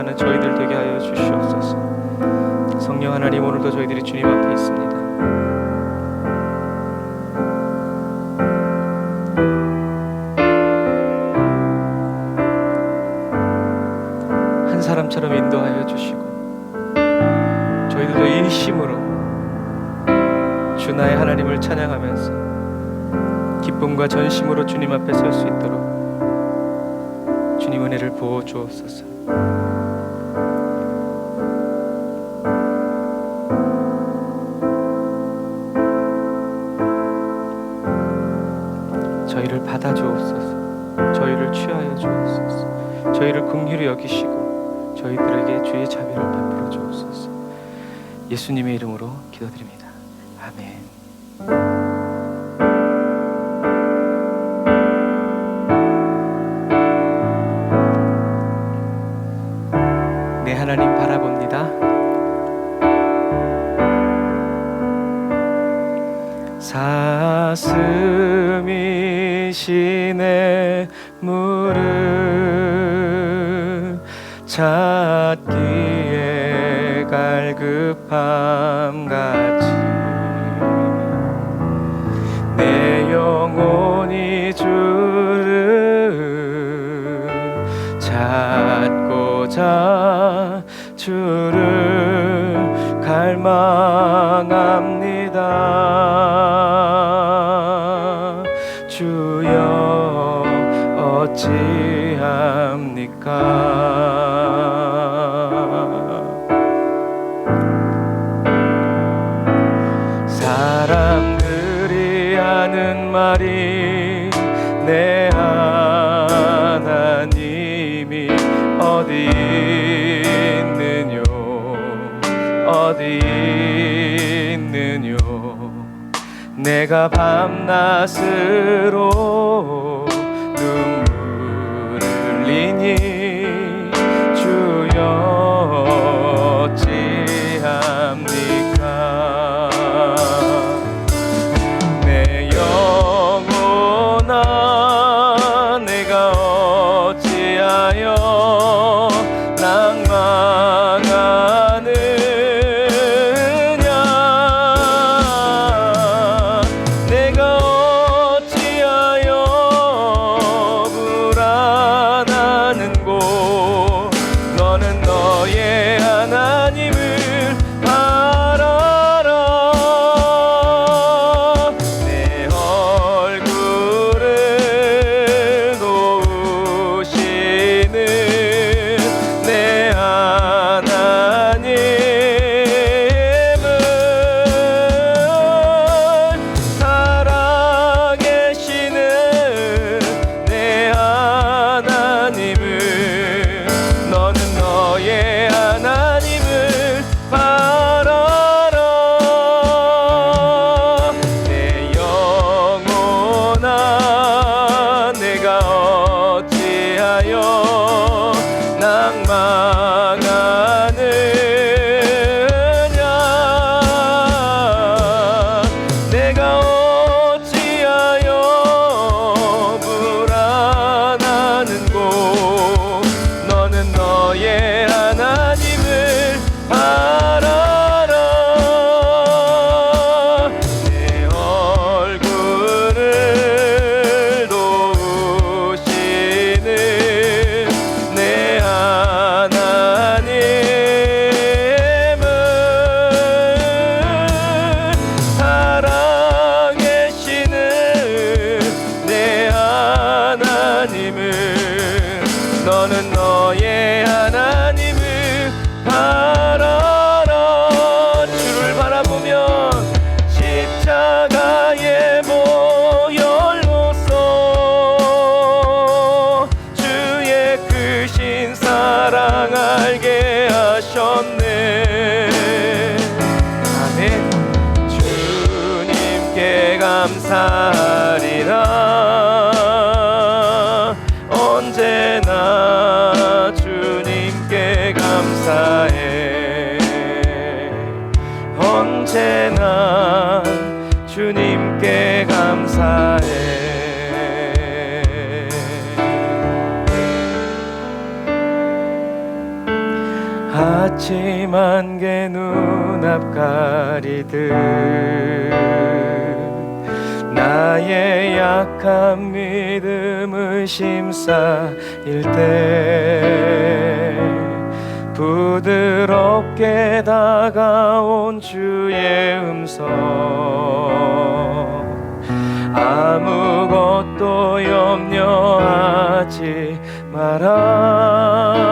하는 저희들 되게 하여 주시옵소서. 성령 하나님, 오늘도 저희들이 주님 앞에 있습니다. 한 사람처럼 인도하여 주시고 저희들도 인심으로 주 나의 하나님을 찬양하면서 기쁨과 전심으로 주님 앞에 설 수 있도록 주님 은혜를 부어 주옵소서. 저희를 받아 주옵소서. 저희를 취하여 주옵소서. 저희를 긍휼히 여기시고 저희들에게 주의 자비를 베풀어 주옵소서. 예수님의 이름으로 기도드립니다. 아멘. 내 하나님 바라봅니다. 사슴이 시내 물을 찾기에 갈급함 같이 내 영혼이 주를 찾고자 주를 갈망합니다. 주여 어찌합니까? 사람들이 하는 말이 내 하나님이 어디 있느뇨 어디 있느뇨 내가 밤낮으로 눈물을 흘리니 주여 어찌합니까? 내 영혼아 내가 어찌하여 낭망하느냐 내가 어찌하여 불안하는고 너는 너의 하나님을 바라라. 내 얼굴을 놓으시는 내 하나님을 살아계시는 내 하나님을 너는 너의 하나님을 바라라. 내 영혼아 내가 어찌하여 낭망하느냐 내가 어찌하여 불안하는고 너는 너의 하나님을 바라라. 내 얼굴을 놓으시는 내 하나님을 살아계시는 내 하나님을 너는 너의 하나님을 바라라. 주를 바라보면 십자가의 보혈로써 주의 크신 사랑 알게 하셨네. 아멘. 주님께 감사하리라. 언제나 주님께 감사해. 언제나 주님께 감사해. 아침 안개 눈앞 가리듯 나의 약한 믿음을 심사일 때 부드럽게 다가온 주의 음성 아무것도 염려하지 마라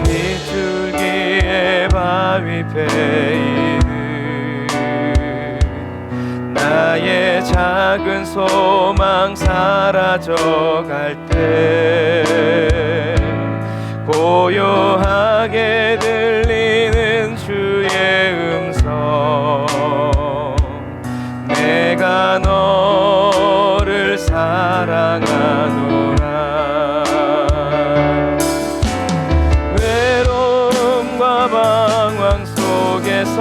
비둘기의 바위 베이는 나의 작은 소망 사라져갈 때 고요하게 들리는 주의 음성 내가 너를 사랑하노라 외로움과 방황 속에서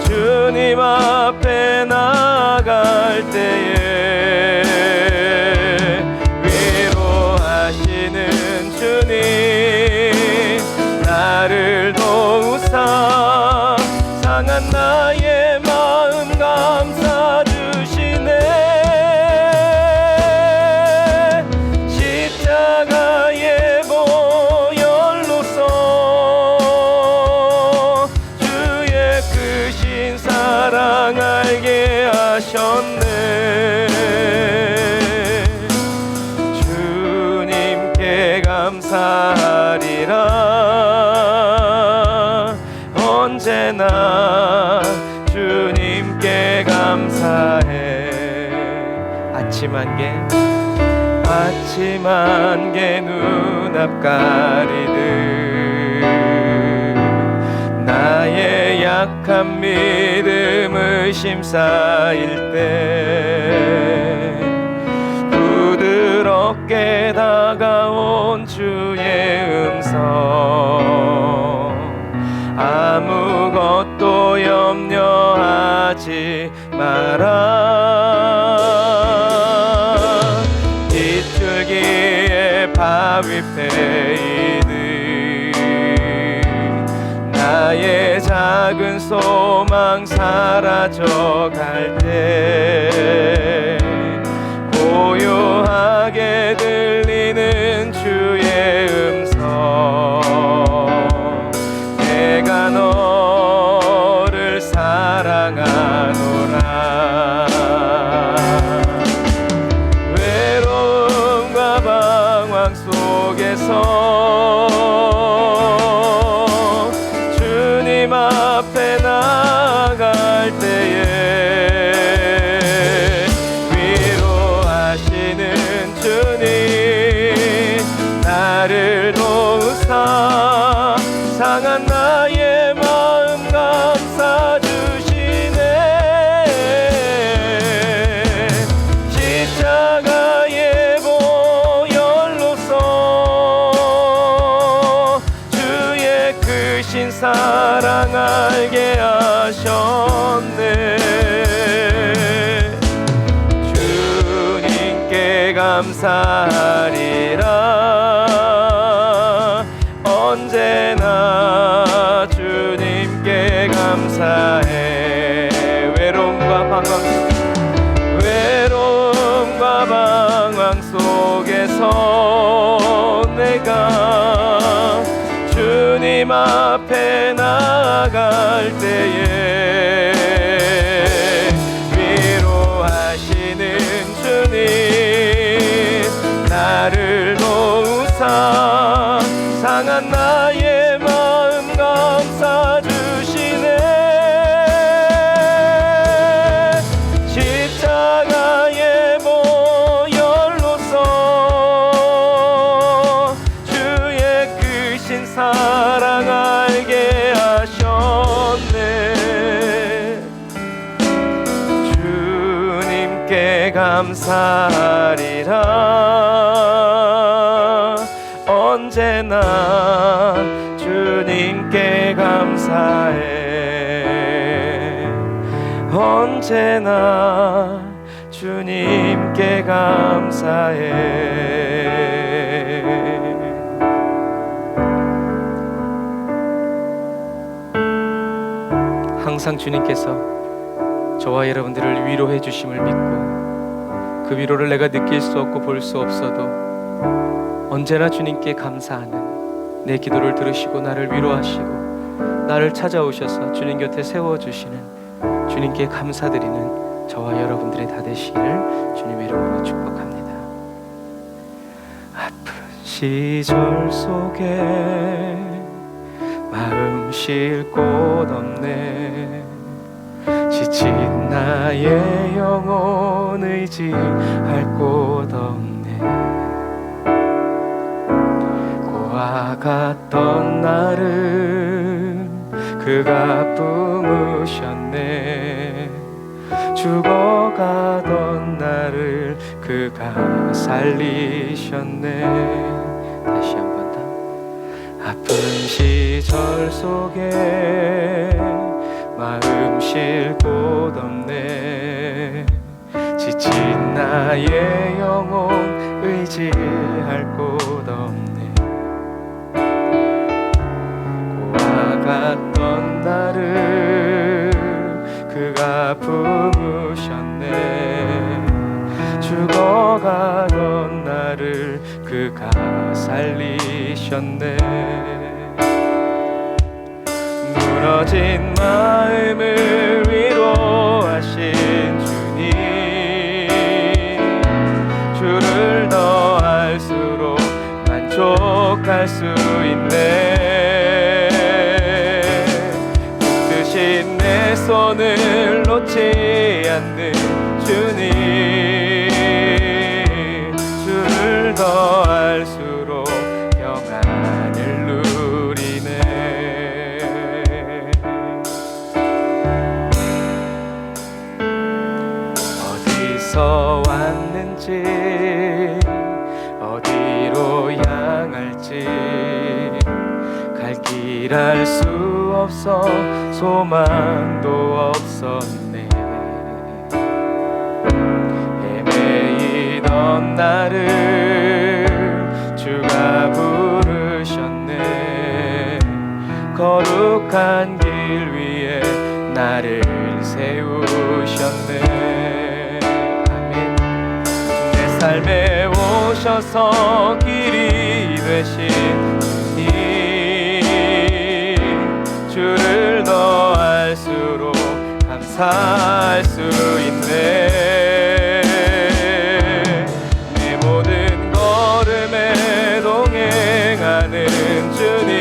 주님 앞에 나아갈 때에 나를 도우사 상한 나의 마음 감싸 주시네 십자가의 보혈로서 주의 크신 사랑 알게 하셨네 주님께 감사하리라 언제나 주님께 감사해 아침 안개 눈앞 가리듯 나의 약한 믿음을 심사일 때 부드럽게 다가온 주의 음성 아무것도 염려하지 마라 비둘기의 바위 베이는 나의 작은 소망 사라져갈 때 고요하게 들리는 주의 음성 내가 너를 사랑하노라 외로움과 방황 속에서 주님 앞에 나아갈 때에 위로하시는 주님 나를 도우사 상한 나의 마음 감싸 주시네 십자가의 보혈로서 주의 크신 사랑 알게 하셨네 주님께 감사하리라 언제나 주님께 감사해 외로움과 방황 속에서 내가 주님 앞에 나아갈 때에 위로하시는 주님 나를 도우사 상한 나의 마음 감싸 주시네 십자가의 보혈로서 주의 크신 사랑 알게 하셨네 주님께 감사하리라 언제나 주님께 감사해 언제나 주님께 감사해 항상 주님께서 저와 여러분들을 위로해 주심을 믿고 그 위로를 내가 느낄 수 없고 볼 수 없어도 언제나 주님께 감사하는 내 기도를 들으시고 나를 위로하시고 나를 찾아오셔서 주님 곁에 세워주시는 주님께 감사드리는 저와 여러분들이 다 되시기를 주님의 이름으로 축복합니다. 아픈 시절 속에 마음 쉴 곳 없네. 지친 나의 영혼 의지할 곳 없네. 고아 같던 나를 그가 품으셨네. 죽어가던 나를 그가 살리셨네. 다시 한 번 더. 아픈 시절 속에 마음 쉴 곳 없네. 지친 나의 영혼 의지할 곳 없네. 고아 같던 나를 그가 품으셨네. 죽어가던 나를 그가 살리셨네. 무너진 마음을 위로하신 주님, 주를 더할수록 만족할 수 있네. 붙드신 내 손을 놓지 않는 주님, 주를 더할수록 평안을 누리네. 어디서 왔는지 어디로 향할지 갈 길 알 수 없어 소망도 없었네. 헤매이던 나를 주가 부르셨네. 거룩한 길 위에 나를 세우셨네. 아멘. 내 삶에 오셔서 길이 되신 주님, 주를 더할수록 감사할 수 있네. 내 모든 걸음에 동행하는 주님,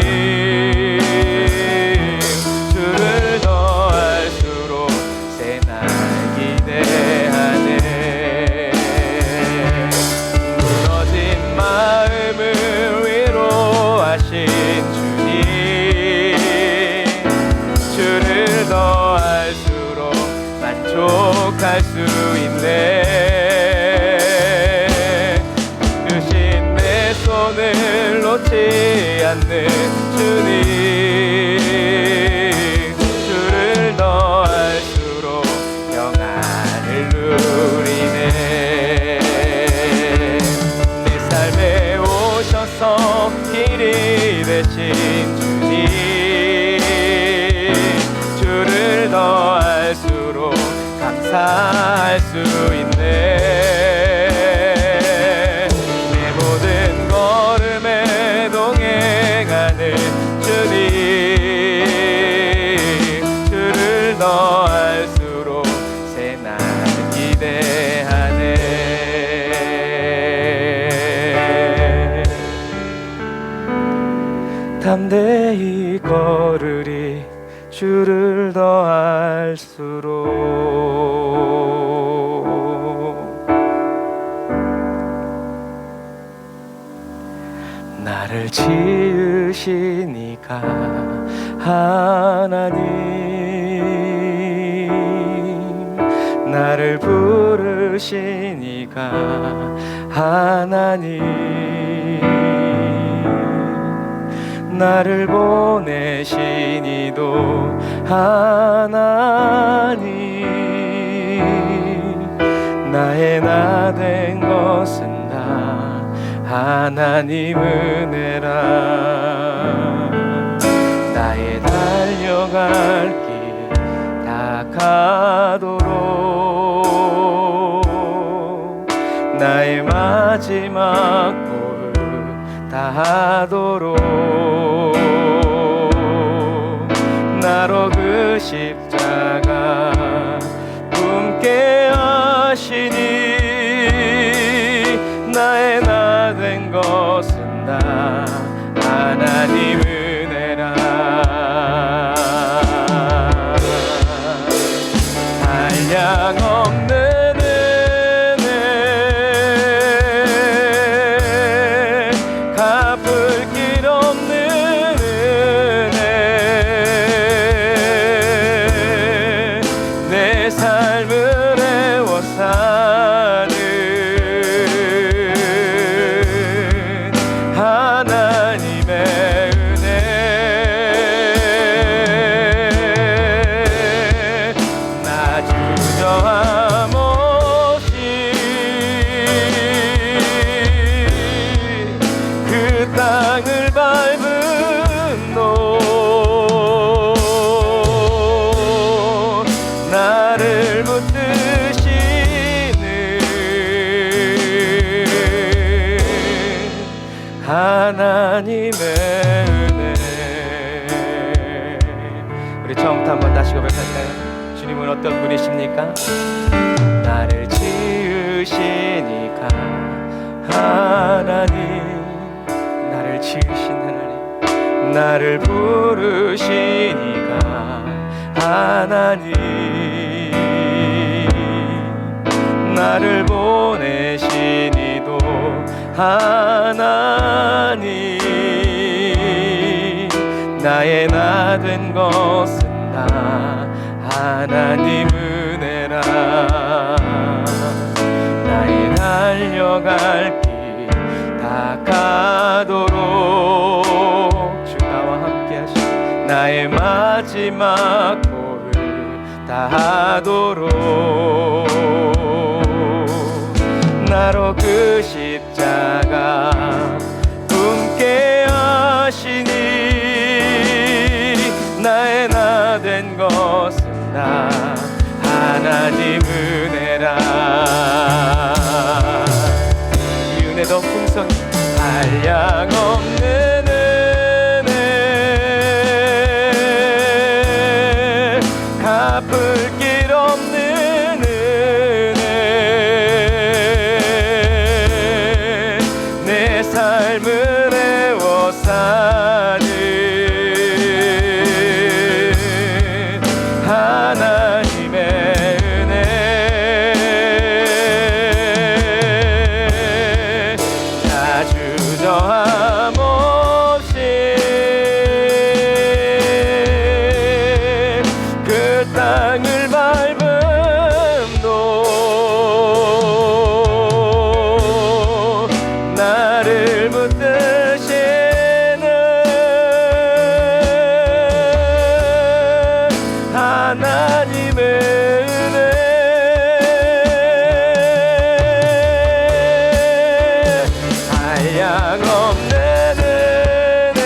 주를 더할수록 새 날이 대하네. 무너진 마음을 위로하신 주님, 주를 더할수록 만족할 수 있네. 주신 내 손을 놓지 않는 주님, 주를 더할수록 평안을 누리네. 내 삶에 오셔서 길이 되신 주님, 주를 더할수록 감사할 수 있네. 내 모든 걸음에 동행하는 주님, 주를 더할수록 새 날 기대하네. 담대히 걸으리 주를 더할수록. 나를 지으신 이가 하나님, 나를 부르신 이가 하나님, 나를 보내신 이도 하나님, 나의 나 된 것은 다 하나님 은혜라. 나의 달려갈 길 가도록 나의 마지막 호흡 다하도록 나로 그 십자가 품게 하시니 나의 나 된 것은 다 하나님 은혜라. 한량 없는 은혜, 갚을 길 없는 은혜, 내 삶을 애워 사는 하나님의 은혜. 나 주저함 없이 그 땅을 밟은 너 나를 붙드시는 하나님의 은혜. 우리 처음부터 한번 다시 고백할까요? 주님은 어떤 분이십니까? 나를 지으시니까 하나님, 나를 지으신 하나님, 나를 부르시니까 하나님, 나를 보내시니도 하나님, 나의 나 된 것은 다 하나님 은혜라. 나의 달려갈 길 다 가도록 주 나와 함께 하시고 나의 마지막 호흡 다하도록 나로 그 십자가 품게 하시니 나의 나 된 것은 다 하나님 은혜라. 이 은혜도 풍성히 한량 없는 은혜, 갚을 길 없는 은혜, 내 삶을 애워 사는 하나님의 은혜. 나 주저함 없이 그 땅을 밟음도 나를 붙드시는 하나님의 은혜. 한량 없는 은혜,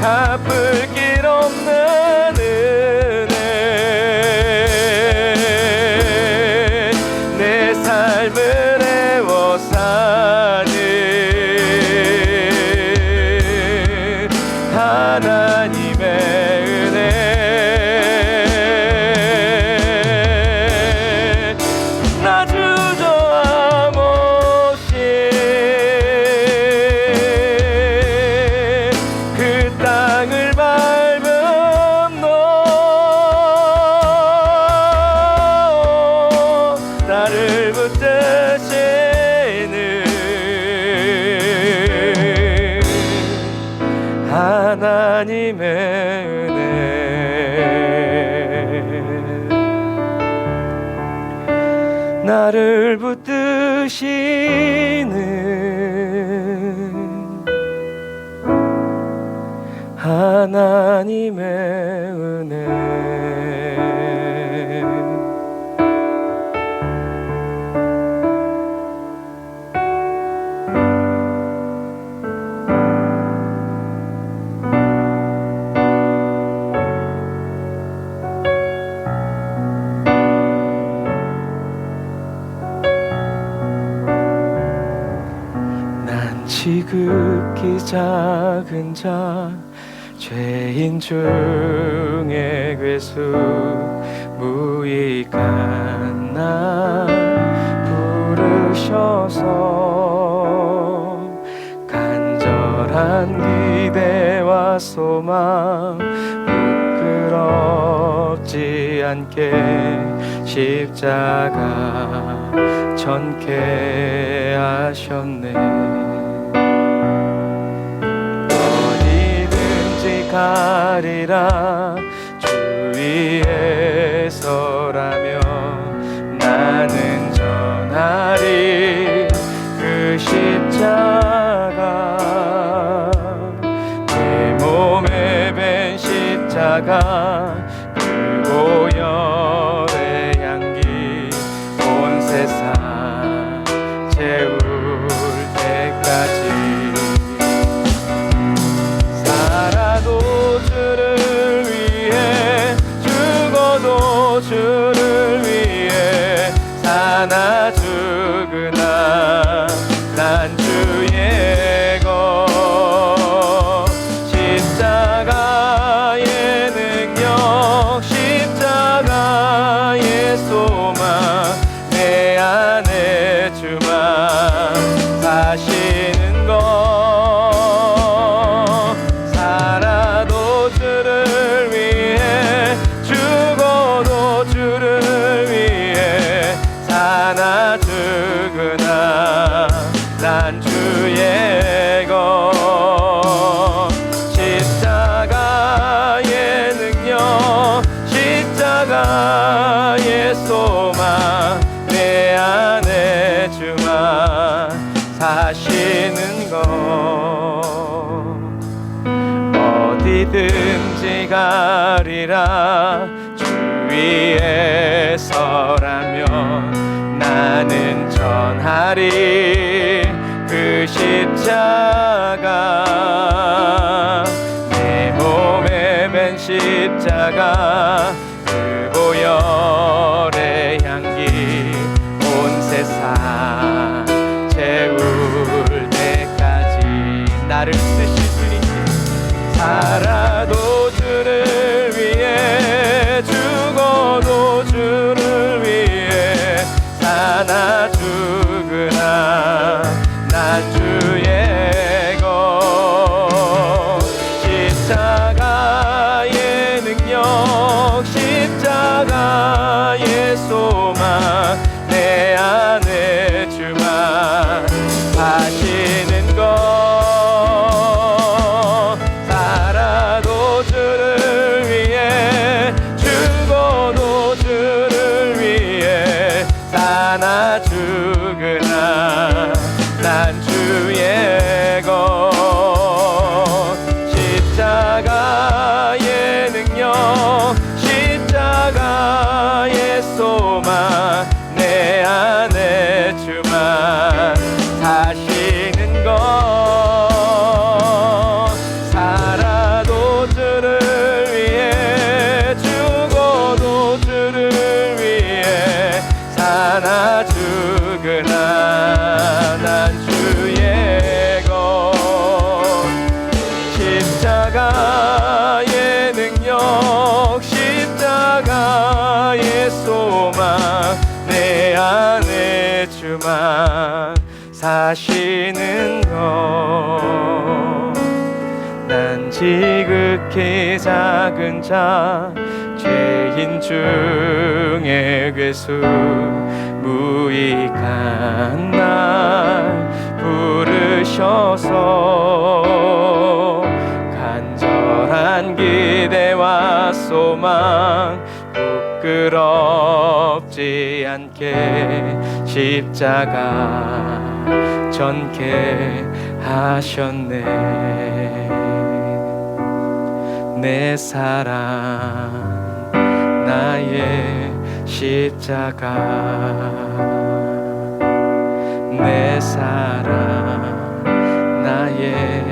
갚을 길 없는 은혜, 내 삶을 애워 사는 하나님의 은혜. 나 주저함 없이 그 땅을 밟은 너 나를 붙드시는 하나님의 은혜. 나를 붙드시는 하나님의 은혜. 지극히 작은 자 죄인 중에 괴수 무익한 나 부르셔서 간절한 기대와 소망 부끄럽지 않게 십자가 전케 하셨네. 어디든지 가리라 주 위에 서라며 나는 전하리 그 십자가 내 몸에 밴 십자가 그 오열의 향기 온 세상 채울 때까지 살아도 주를 위해 죽어도 주를 위해 사나 죽으나 난 주의 것 십자가의 능력 십자가의 소망 내 안에 주만 사시는 것 살아도 주를 위해 죽어도 주를 위해 사나 죽으나 난 주의 것 십자가의 능력 십자가의 소망 내 안에 주만 사시는 것 어디든지 가리라 주 위에 서라면 나는 전하리 그 십자가 내 몸에 맨 십자가 그 보혈의 향기 온 세상 채울 때까지 나를 쓰실 주님께 살아도 주를 위해 죽어도 주를 위해 사나 죽으나 난 주의 것 십자가의 능력 십자가의 소망 내 안에 주만 사시는 것 살아도 주를 위해 죽어도 주를 위해 사나 죽으나 난 주의 것 십자가의 능력 십자가의 소망 내 안에 주만 사시는 것 살아도 주를 위해 죽어도 주를 위해 사나 죽으나 난 주의 것 십자가의 능력 십자가의 소망 내 안에 주만 사시는 것 난 지극히 작은 자 죄인 중에 괴수 무익한 날 부르셔서 간절한 기대와 소망 부끄럽지 않게 십자가 전케 하셨네. 내 사랑 나의 십자가 내 사랑 나의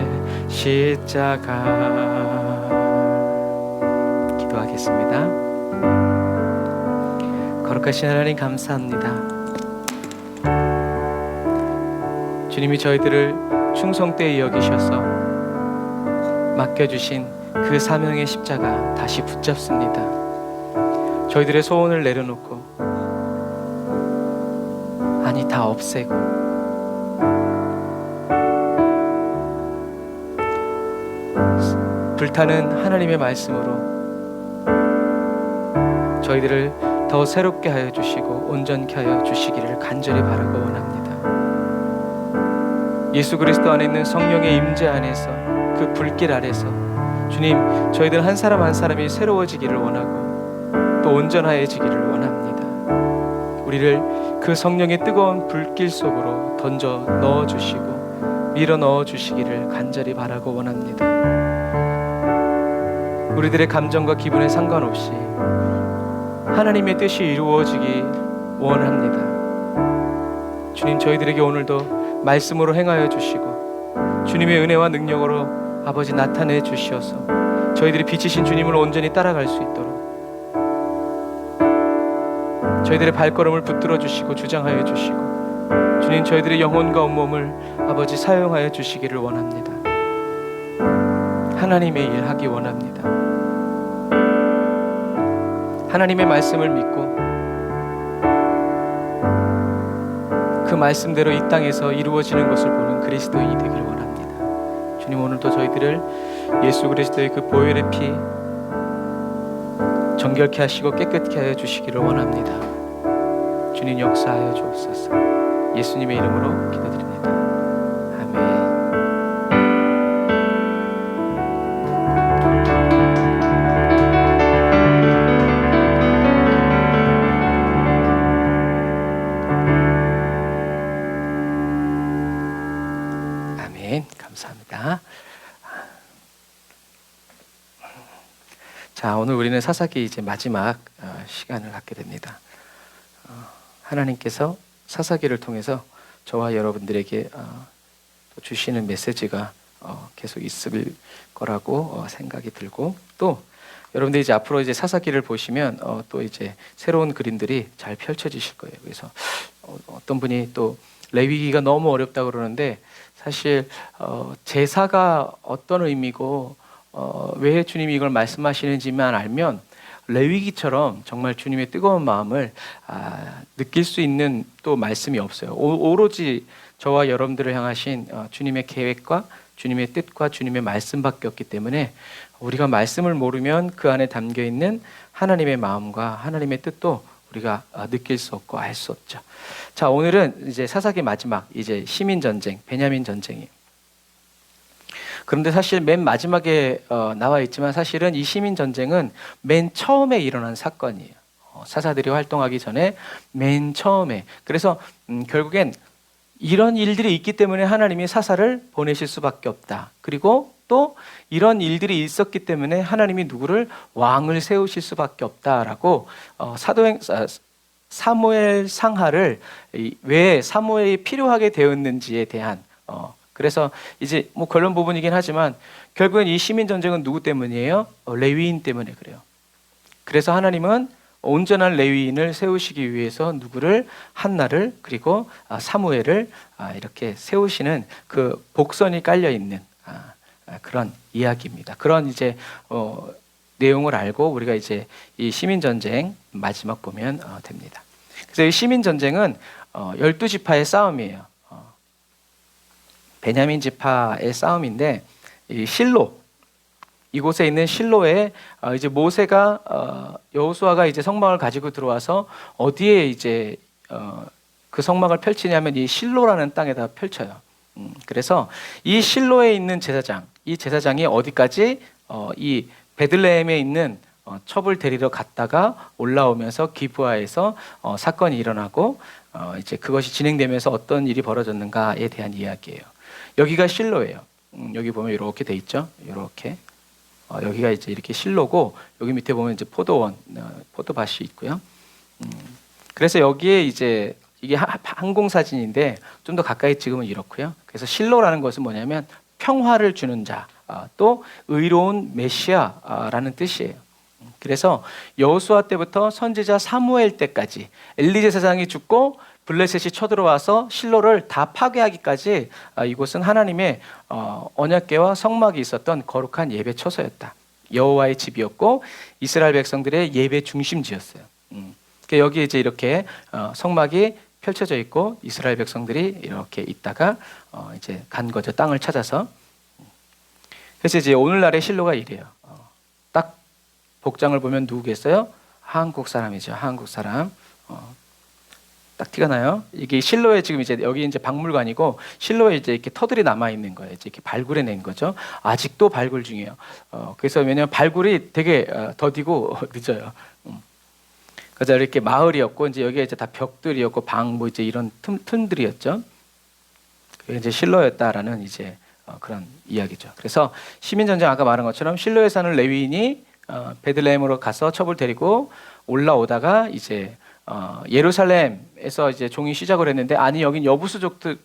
십자가 기도하겠습니다. 거룩하신 하나님 감사합니다. 주님이 저희들을 충성되이 여기셔서 맡겨주신 그 사명의 십자가 다시 붙잡습니다. 저희들의 소원을 내려놓고, 아니 다 없애고 불타는 하나님의 말씀으로 저희들을 더 새롭게 하여 주시고 온전케 하여 주시기를 간절히 바라고 원합니다. 예수 그리스도 안에 있는 성령의 임재 안에서, 그 불길 아래서 주님, 저희들 한 사람 한 사람이 새로워지기를 원하고 또 온전하여지기를 원합니다. 우리를 그 성령의 뜨거운 불길 속으로 던져 넣어주시고 밀어 넣어주시기를 간절히 바라고 원합니다. 우리들의 감정과 기분에 상관없이 하나님의 뜻이 이루어지기 원합니다. 주님, 저희들에게 오늘도 말씀으로 행하여 주시고 주님의 은혜와 능력으로 아버지 나타내 주시어서 저희들이 빛이신 주님을 온전히 따라갈 수 있도록 저희들의 발걸음을 붙들어 주시고 주장하여 주시고 주님, 저희들의 영혼과 온몸을 아버지 사용하여 주시기를 원합니다. 하나님의 일 하기 원합니다. 하나님의 말씀을 믿고 그 말씀대로 이 땅에서 이루어지는 것을 보는 그리스도인이 되기를 원합니다. 주님, 오늘도 저희들을 예수 그리스도의 그 보혈의 피 정결케 하시고 깨끗게 하여 주시기를 원합니다. 주님, 역사하여 주옵소서. 예수님의 이름으로 기도드립니다. 아멘. 감사합니다. 자, 오늘 우리는 사사기 이제 마지막 시간을 갖게 됩니다. 하나님께서 사사기를 통해서 저와 여러분들에게 또 주시는 메시지가 계속 있을 거라고 생각이 들고, 또 여러분들이 이제 앞으로 이제 사사기를 보시면 또 이제 새로운 그림들이 잘 펼쳐지실 거예요. 그래서 어떤 분이 또 레위기가 너무 어렵다 그러는데, 사실 제사가 어떤 의미고 왜 주님이 이걸 말씀하시는지만 알면 레위기처럼 정말 주님의 뜨거운 마음을 느낄 수 있는 또 말씀이 없어요. 오로지 저와 여러분들을 향하신 주님의 계획과 주님의 뜻과 주님의 말씀밖에 없기 때문에 우리가 말씀을 모르면 그 안에 담겨 있는 하나님의 마음과 하나님의 뜻도 우리가 느낄 수 없고 알 수 없죠. 자, 오늘은 이제 사사기 마지막, 이제 시민 전쟁, 베냐민 전쟁이에요. 그런데 사실 맨 마지막에 나와 있지만 사실은 이 시민 전쟁은 맨 처음에 일어난 사건이에요. 사사들이 활동하기 전에 맨 처음에. 그래서 결국엔 이런 일들이 있기 때문에 하나님이 사사를 보내실 수밖에 없다. 그리고 또 이런 일들이 있었기 때문에 하나님이 누구를 왕을 세우실 수밖에 없다라고 사무엘 상하를 왜 사무엘이 필요하게 되었는지에 대한 그래서 이제 뭐 결론 부분이긴 하지만 결국엔 이 시민 전쟁은 누구 때문이에요? 레위인 때문에 그래요. 그래서 하나님은 온전한 레위인을 세우시기 위해서 누구를? 한나를, 그리고 사무엘을 이렇게 세우시는 그 복선이 깔려 있는 그런 이야기입니다. 그런 이제 내용을 알고 우리가 이제 이 시민 전쟁 마지막 보면 됩니다. 그래서 이 시민 전쟁은 12지파의 싸움이에요. 베냐민 지파의 싸움인데, 이 실로, 이곳에 있는 실로에 이제 모세가 여호수아가 이제 성막을 가지고 들어와서 어디에 이제 그 성막을 펼치냐면 이 실로라는 땅에다 펼쳐요. 그래서 이 실로에 있는 제사장, 이 제사장이 어디까지 이 베들레헴에 있는 첩을 데리러 갔다가 올라오면서 기브아에서 사건이 일어나고 이제 그것이 진행되면서 어떤 일이 벌어졌는가에 대한 이야기예요. 여기가 실로예요. 여기 보면 이렇게 돼 있죠. 이렇게 여기가 이제 이렇게 실로고, 여기 밑에 보면 이제 포도원, 포도밭이 있고요. 그래서 여기에 이제 이게 항공 사진인데 좀 더 가까이 찍으면 이렇고요. 그래서 실로라는 것은 뭐냐면 평화를 주는 자, 또 의로운 메시아라는 뜻이에요. 그래서 여호수아 때부터 선지자 사무엘 때까지 엘리 제사장이 죽고 블레셋이 쳐들어와서 실로를 다 파괴하기까지 이곳은 하나님의 언약궤와 성막이 있었던 거룩한 예배 처소였다. 여호와의 집이었고 이스라엘 백성들의 예배 중심지였어요. 여기 이제 이렇게 성막이 펼쳐져 있고 이스라엘 백성들이 이렇게 있다가 이제 간 거죠. 땅을 찾아서. 그래서 이제 오늘날의 실로가 이래요. 딱 복장을 보면 누구겠어요? 한국 사람이죠. 한국 사람. 딱 티가 나요. 이게 실로에 지금 이제 여기 이제 박물관이고 실로에 이제 이렇게 터들이 남아 있는 거예요. 이제 이렇게 발굴해낸 거죠. 아직도 발굴 중이에요. 그래서 왜냐면 발굴이 되게 더디고 늦어요. 그래서 이렇게 마을이었고 이제 여기에 이제 다 벽들이었고 방 뭐 이제 이런 틈들이었죠. 그게 이제 실로였다라는 이제 그런 이야기죠. 그래서 시민전쟁 아까 말한 것처럼 실로에 사는 레위인이 베들레헴으로 가서 첩을 데리고 올라오다가 이제 예루살렘에서 이제 종이 시작을 했는데 아니 여긴 여부수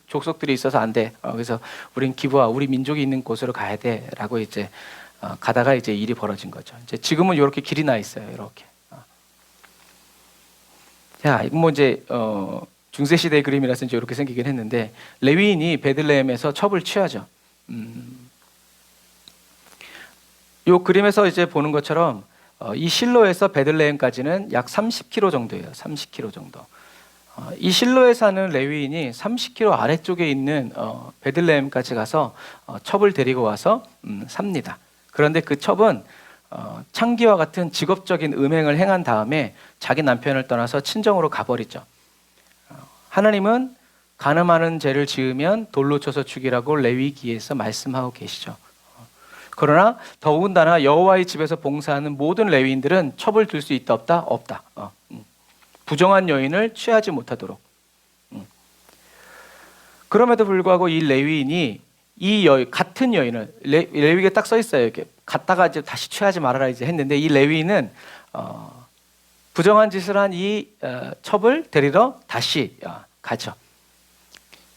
족속들이 있어서 안 돼. 그래서 우린 기브아 우리 민족이 있는 곳으로 가야 돼라고 이제 가다가 이제 일이 벌어진 거죠. 이제 지금은 이렇게 길이 나 있어요. 이렇게. 자, 이건 뭐 이제 중세 시대의 그림이라서 이제 이렇게 생기긴 했는데 레위인이 베들레헴에서 첩을 취하죠. 이 그림에서 이제 보는 것처럼 이 실로에서 베들레헴까지는 약 30km 정도예요. 30km 정도. 이 실로에 사는 레위인이 30km 아래쪽에 있는 베들레헴까지 가서 첩을 데리고 와서 삽니다. 그런데 그 첩은 창기와 같은 직업적인 음행을 행한 다음에 자기 남편을 떠나서 친정으로 가버리죠. 하나님은 간음하는 죄를 지으면 돌로 쳐서 죽이라고 레위기에서 말씀하고 계시죠. 그러나 더군다나 여호와의 집에서 봉사하는 모든 레위인들은 첩을 들 수 있다 없다? 없다. 부정한 여인을 취하지 못하도록. 그럼에도 불구하고 이 레위인이 같은 여인을 레위기에 딱 써 있어요. 이렇게 갔다가 이제 다시 취하지 말아라 이제 했는데 이 레위인은 부정한 짓을 한 이 첩을 데리러 다시 가죠.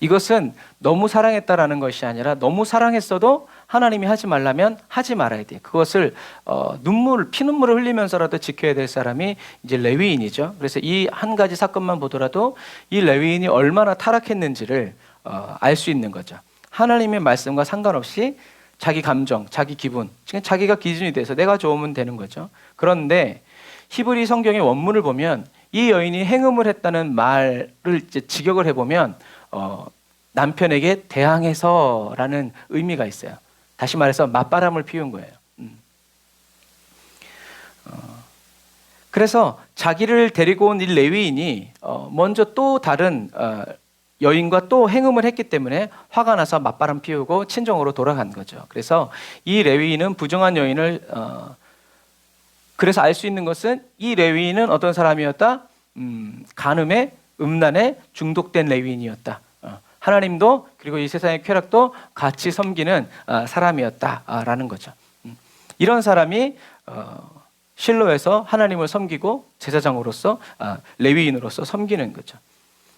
이것은 너무 사랑했다라는 것이 아니라 너무 사랑했어도 하나님이 하지 말라면 하지 말아야 돼. 그것을 피눈물을 흘리면서라도 지켜야 될 사람이 이제 레위인이죠. 그래서 이 한 가지 사건만 보더라도 이 레위인이 얼마나 타락했는지를 알 수 있는 거죠. 하나님의 말씀과 상관없이 자기 감정, 자기 기분, 자기가 기준이 돼서 내가 좋으면 되는 거죠. 그런데 히브리 성경의 원문을 보면 이 여인이 행음을 했다는 말을 이제 직역을 해보면 남편에게 대항해서라는 의미가 있어요. 다시 말해서 맞바람을 피운 거예요. 그래서 자기를 데리고 온 이 레위인이 먼저 또 다른 여인과 또 행음을 했기 때문에 화가 나서 맞바람 피우고 친정으로 돌아간 거죠. 그래서 이 레위인은 부정한 여인을 그래서 알 수 있는 것은 이 레위인은 어떤 사람이었다? 간음에 음란에 중독된 레위인이었다. 하나님도 그리고 이 세상의 쾌락도 같이 섬기는 사람이었다라는 거죠. 이런 사람이 실로에서 하나님을 섬기고 제사장으로서 레위인으로서 섬기는 거죠.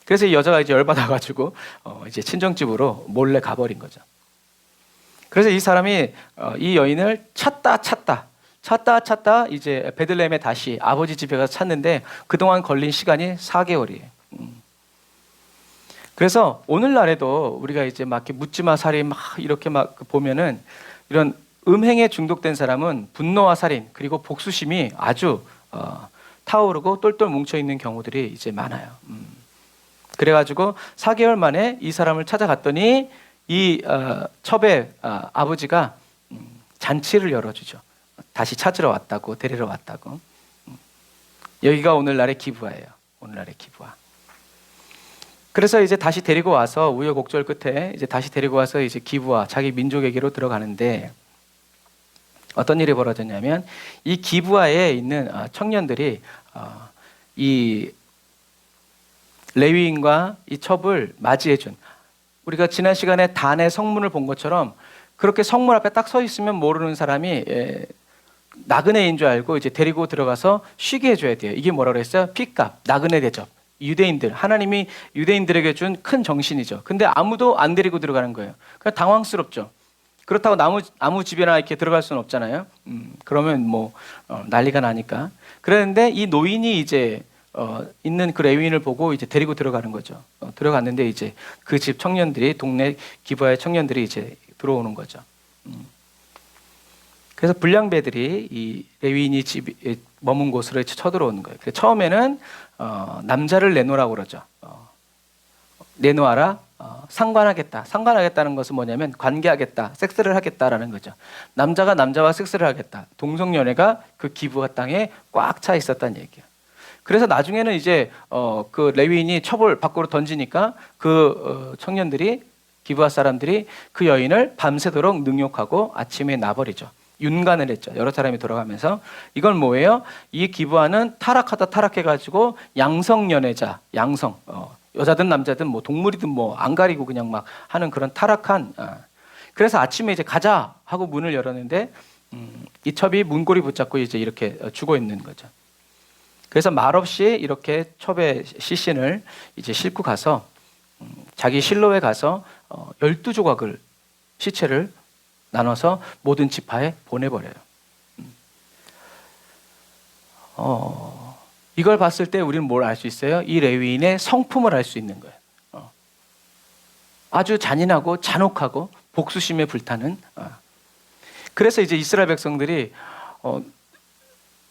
그래서 이 여자가 이제 열받아가지고 이제 친정집으로 몰래 가버린 거죠. 그래서 이 사람이 이 여인을 찾다 이제 베들레헴에 다시 아버지 집에 가서 찾는데 그동안 걸린 시간이 4개월이에요. 그래서 오늘날에도 우리가 이제 막 이렇게 묻지마 살인 막 이렇게 막 보면은 이런 음행에 중독된 사람은 분노와 살인 그리고 복수심이 아주 타오르고 똘똘 뭉쳐 있는 경우들이 이제 많아요. 그래가지고 4개월 만에 이 사람을 찾아갔더니 이 첩의 아버지가 잔치를 열어주죠. 다시 찾으러 왔다고 데리러 왔다고. 여기가 오늘날의 기브아예요. 오늘날의 기브아. 그래서 이제 다시 데리고 와서 우여곡절 끝에 이제 다시 데리고 와서 이제 기브아 자기 민족에게로 들어가는데 어떤 일이 벌어졌냐면 이 기브아에 있는 청년들이 이 레위인과 이 첩을 맞이해준 우리가 지난 시간에 단의 성문을 본 것처럼 그렇게 성문 앞에 딱 서 있으면 모르는 사람이 나그네인 줄 알고 이제 데리고 들어가서 쉬게 해줘야 돼요. 이게 뭐라 그랬어요? 핏값, 나그네 대접. 유대인들, 하나님이 유대인들에게 준 큰 정신이죠. 근데 아무도 안 데리고 들어가는 거예요. 그러니까 당황스럽죠. 그렇다고 아무 집에나 이렇게 들어갈 수는 없잖아요. 그러면 뭐 난리가 나니까. 그런데 이 노인이 이제 있는 그 레위인을 보고 이제 데리고 들어가는 거죠. 들어갔는데 이제 그 집 청년들이, 동네 기브아의 청년들이 이제 들어오는 거죠. 그래서 불량배들이 이 레위인이 집에 머문 곳으로 쳐들어오는 거예요. 그래서 처음에는 남자를 내놓으라고 그러죠. 내놓아라. 상관하겠다. 상관하겠다는 것은 뭐냐면 관계하겠다, 섹스를 하겠다라는 거죠. 남자가 남자와 섹스를 하겠다. 동성연애가 그 기브아 땅에 꽉 차 있었다는 얘기예요. 그래서 나중에는 이제 그 레위인이 첩을 밖으로 던지니까 그 청년들이, 기브아 사람들이 그 여인을 밤새도록 능욕하고 아침에 놔버리죠. 윤간을 했죠. 여러 사람이 돌아가면서. 이건 뭐예요? 이 기브아는 타락하다 타락해가지고 양성연애자, 양성, 여자든 남자든 뭐 동물이든 뭐 안 가리고 그냥 막 하는 그런 타락한. 그래서 아침에 이제 가자 하고 문을 열었는데 이 첩이 문고리 붙잡고 이제 이렇게 죽어 있는 거죠. 그래서 말없이 이렇게 첩의 시신을 이제 싣고 가서 자기 실로에 가서 12조각을 시체를 나눠서 모든 지파에 보내버려요. 이걸 봤을 때 우리는 뭘 알 수 있어요? 이 레위인의 성품을 알 수 있는 거예요. 아주 잔인하고 잔혹하고 복수심에 불타는. 그래서 이제 이스라엘 백성들이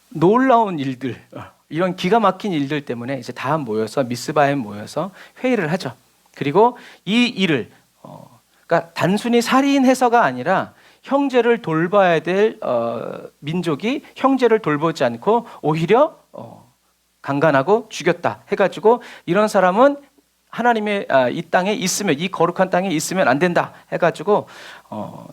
놀라운 일들, 이런 기가 막힌 일들 때문에 이제 다 모여서 미스바에 모여서 회의를 하죠. 그리고 이 일을 그러니까 단순히 살인해서가 아니라 형제를 돌봐야 될 민족이 형제를 돌보지 않고 오히려 강간하고 죽였다 해가지고 이런 사람은 하나님의 이 땅에 있으면, 이 거룩한 땅에 있으면 안 된다 해가지고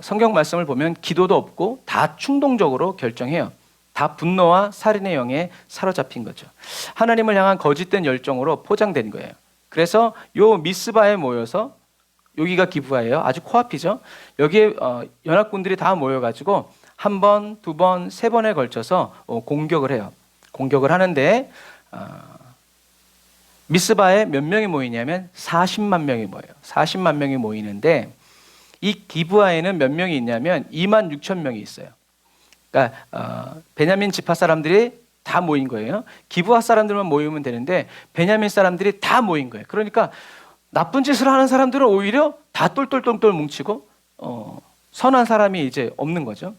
성경 말씀을 보면 기도도 없고 다 충동적으로 결정해요. 다 분노와 살인의 영에 사로잡힌 거죠. 하나님을 향한 거짓된 열정으로 포장된 거예요. 그래서 요 미스바에 모여서, 여기가 기브아예요. 아주 코앞이죠. 여기에 연합군들이 다 모여가지고 한 번, 두 번, 세 번에 걸쳐서 공격을 해요. 공격을 하는데 미스바에 몇 명이 모이냐면 40만 명이 모여요. 40만 명이 모이는데 이 기브아에는 몇 명이 있냐면 2만 6천 명이 있어요. 그러니까 베냐민 지파 사람들이 다 모인 거예요. 기브아 사람들만 모이면 되는데 베냐민 사람들이 다 모인 거예요. 그러니까 나쁜 짓을 하는 사람들은 오히려 다 똘똘똘똘 뭉치고 선한 사람이 이제 없는 거죠.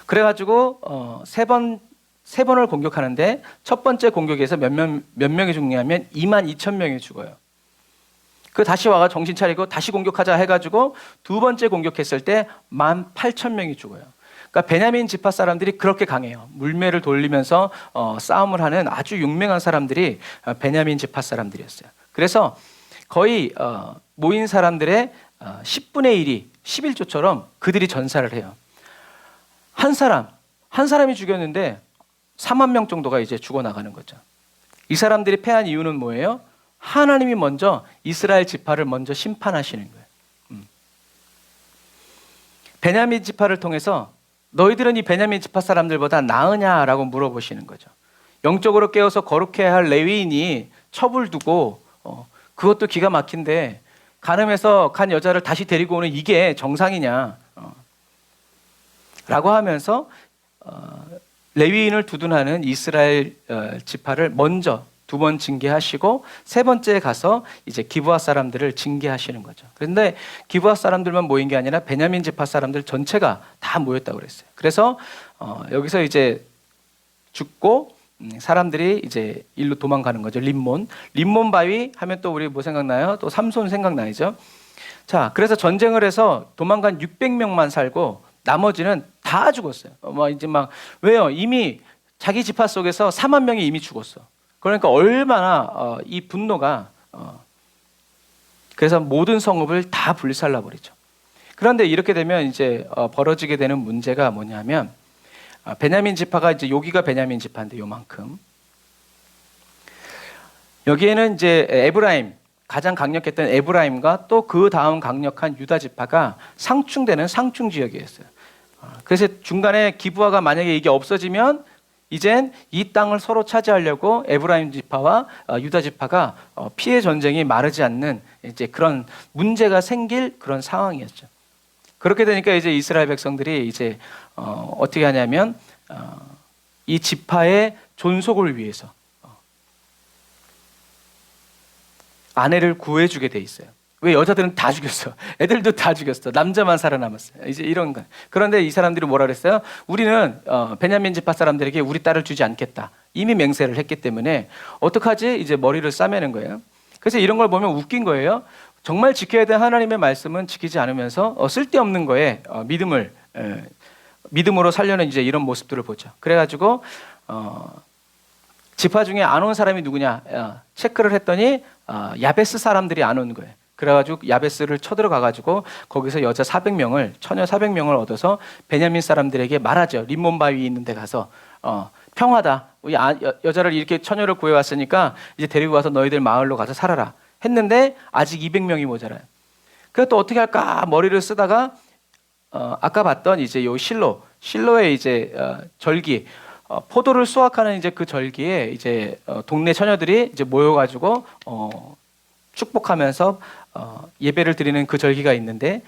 그래가지고 세 번을 공격하는데 첫 번째 공격에서 몇 명이 죽냐면 2만 2천 명이 죽어요. 그 다시 와가 정신 차리고 다시 공격하자 해가지고 두 번째 공격했을 때 1만 8천 명이 죽어요. 그러니까 베냐민 지파 사람들이 그렇게 강해요. 물매를 돌리면서 싸움을 하는 아주 용맹한 사람들이 베냐민 지파 사람들이었어요. 그래서 거의 모인 사람들의 10분의 1이 11조처럼 그들이 전사를 해요. 한 사람이 죽였는데 4만 명 정도가 이제 죽어나가는 거죠. 이 사람들이 패한 이유는 뭐예요? 하나님이 먼저 이스라엘 지파를 먼저 심판하시는 거예요. 베냐민 지파를 통해서 너희들은 이 베냐민 지파 사람들보다 나으냐라고 물어보시는 거죠. 영적으로 깨어서 거룩해야 할 레위인이 첩을 두고 그것도 기가 막힌데 간음해서 간 여자를 다시 데리고 오는 이게 정상이냐 라고 하면서 레위인을 두둔하는 이스라엘 지파를 먼저 두 번 징계하시고 세 번째에 가서 이제 기브아 사람들을 징계하시는 거죠. 그런데 기브아 사람들만 모인 게 아니라 베냐민 지파 사람들 전체가 다 모였다고 그랬어요. 그래서 여기서 이제 죽고 사람들이 이제 일로 도망가는 거죠. 림몬 바위 하면 또 우리 뭐 생각나요? 또 삼손 생각나죠. 자, 그래서 전쟁을 해서 도망간 600명만 살고 나머지는 다 죽었어요. 왜요? 이미 자기 지파 속에서 4만 명이 이미 죽었어. 그러니까 얼마나 이 분노가 그래서 모든 성읍을 다 불살라 버리죠. 그런데 이렇게 되면 이제 벌어지게 되는 문제가 뭐냐면 베냐민 지파가 이제 여기가 베냐민 지파인데 요만큼 여기에는 이제 에브라임 가장 강력했던 에브라임과 또 그 다음 강력한 유다 지파가 상충되는 상충 지역이었어요. 그래서 중간에 기브아가 만약에 이게 없어지면 이젠 이 땅을 서로 차지하려고 에브라임 지파와 유다 지파가 피해 전쟁이 마르지 않는 이제 그런 문제가 생길 그런 상황이었죠. 그렇게 되니까 이제 이스라엘 백성들이 이제 어떻게 하냐면 이 지파의 존속을 위해서 아내를 구해주게 돼 있어요. 왜? 여자들은 다 죽였어. 애들도 다 죽였어. 남자만 살아남았어요. 이제 이런 거. 그런데 이 사람들이 뭐라 그랬어요? 우리는 베냐민 지파 사람들에게 우리 딸을 주지 않겠다. 이미 맹세를 했기 때문에 어떡하지? 이제 머리를 싸매는 거예요. 그래서 이런 걸 보면 웃긴 거예요. 정말 지켜야 될 하나님의 말씀은 지키지 않으면서 쓸데없는 거에 믿음으로 살려는 이제 이런 모습들을 보죠. 그래가지고 지파 중에 안 온 사람이 누구냐 체크를 했더니 야베스 사람들이 안 온 거예요. 그래가지고 야베스를 쳐들어가가지고 거기서 여자 400명을 처녀 400명을 얻어서 베냐민 사람들에게 말하죠. 림몬 바위 있는 데 가서 평화다. 우리 여자를 이렇게 처녀를 구해왔으니까 이제 데리고 가서 너희들 마을로 가서 살아라. 했는데 아직 200명이 모자라요. 그래서 또 어떻게 할까 머리를 쓰다가 아까 봤던 이제 요 실로의 이제 절기 포도를 수확하는 이제 그 절기에 이제 동네 처녀들이 이제 모여가지고 축복하면서 예배를 드리는 그 절기가 있는데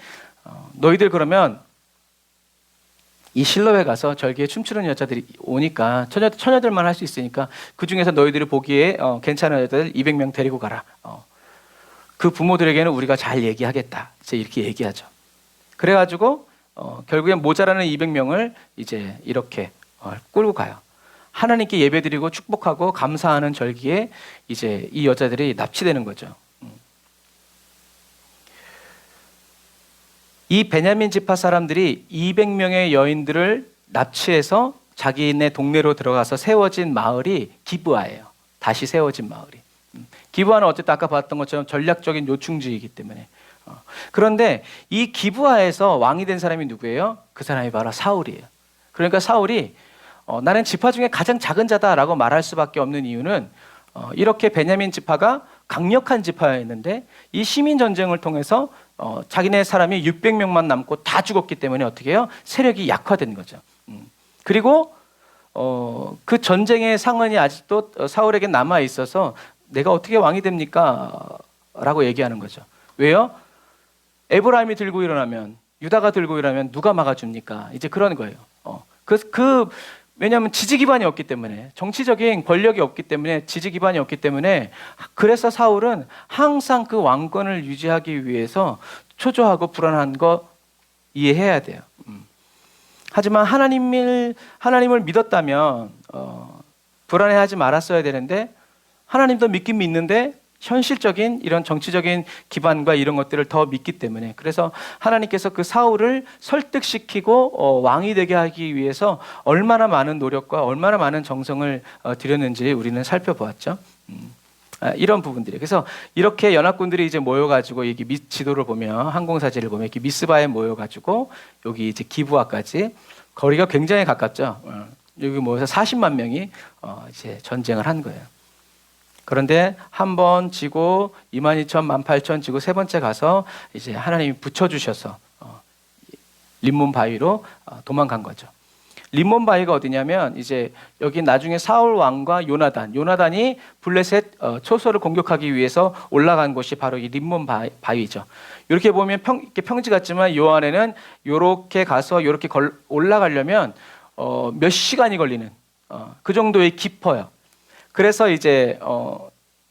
너희들 그러면 이 실로에 가서 절기에 춤추는 여자들이 오니까 처녀들만 할 수 있으니까 그 중에서 너희들이 보기에 괜찮은 여자들 200명 데리고 가라. 그 부모들에게는 우리가 잘 얘기하겠다. 이제 이렇게 얘기하죠. 그래가지고 결국엔 모자라는 200명을 이제 이렇게 끌고 가요. 하나님께 예배드리고 축복하고 감사하는 절기에 이제 이 여자들이 납치되는 거죠. 이 베냐민 지파 사람들이 200명의 여인들을 납치해서 자기네 동네로 들어가서 세워진 마을이 기브아예요. 다시 세워진 마을이. 기브아는 어쨌든 아까 봤던 것처럼 전략적인 요충지이기 때문에. 그런데 이 기브아에서 왕이 된 사람이 누구예요? 그 사람이 바로 사울이에요. 그러니까 사울이 나는 지파 중에 가장 작은 자다라고 말할 수밖에 없는 이유는 이렇게 베냐민 지파가 강력한 지파였는데 이 시민 전쟁을 통해서 자기네 사람이 600명만 남고 다 죽었기 때문에 어떻게 해요? 세력이 약화된 거죠. 그리고 그 전쟁의 상흔이 아직도 사울에게 남아 있어서 내가 어떻게 왕이 됩니까? 라고 얘기하는 거죠. 왜요? 에브라임이 들고 일어나면 유다가 들고 일어나면 누가 막아줍니까? 이제 그런 거예요. 왜냐하면 지지 기반이 없기 때문에 정치적인 권력이 없기 때문에 지지 기반이 없기 때문에 그래서 사울은 항상 그 왕권을 유지하기 위해서 초조하고 불안한 거 이해해야 돼요. 하지만 하나님을 믿었다면 불안해하지 말았어야 되는데 하나님도 믿긴 믿는데 현실적인 이런 정치적인 기반과 이런 것들을 더 믿기 때문에 그래서 하나님께서 그 사울을 설득시키고 왕이 되게 하기 위해서 얼마나 많은 노력과 얼마나 많은 정성을 들였는지 우리는 살펴보았죠. 이런 부분들이 그래서 이렇게 연합군들이 이제 모여가지고 여기 지도를 보면 항공사진을 보면 이렇게 미스바에 모여가지고 여기 이제 기브아까지 거리가 굉장히 가깝죠. 여기 모여서 40만 명이 이제 전쟁을 한 거예요. 그런데 한 번 지고 22,000, 18,000 지고 세 번째 가서 이제 하나님이 붙여주셔서 림몬 바위로 도망간 거죠. 림몬 바위가 어디냐면 이제 여기 나중에 사울 왕과 요나단이 블레셋 초소를 공격하기 위해서 올라간 곳이 바로 이 림몬 바위죠. 이렇게 보면 이렇게 평지 같지만 요 안에는 이렇게 가서 이렇게 올라가려면 몇 시간이 걸리는 그 정도의 깊어요. 그래서 이제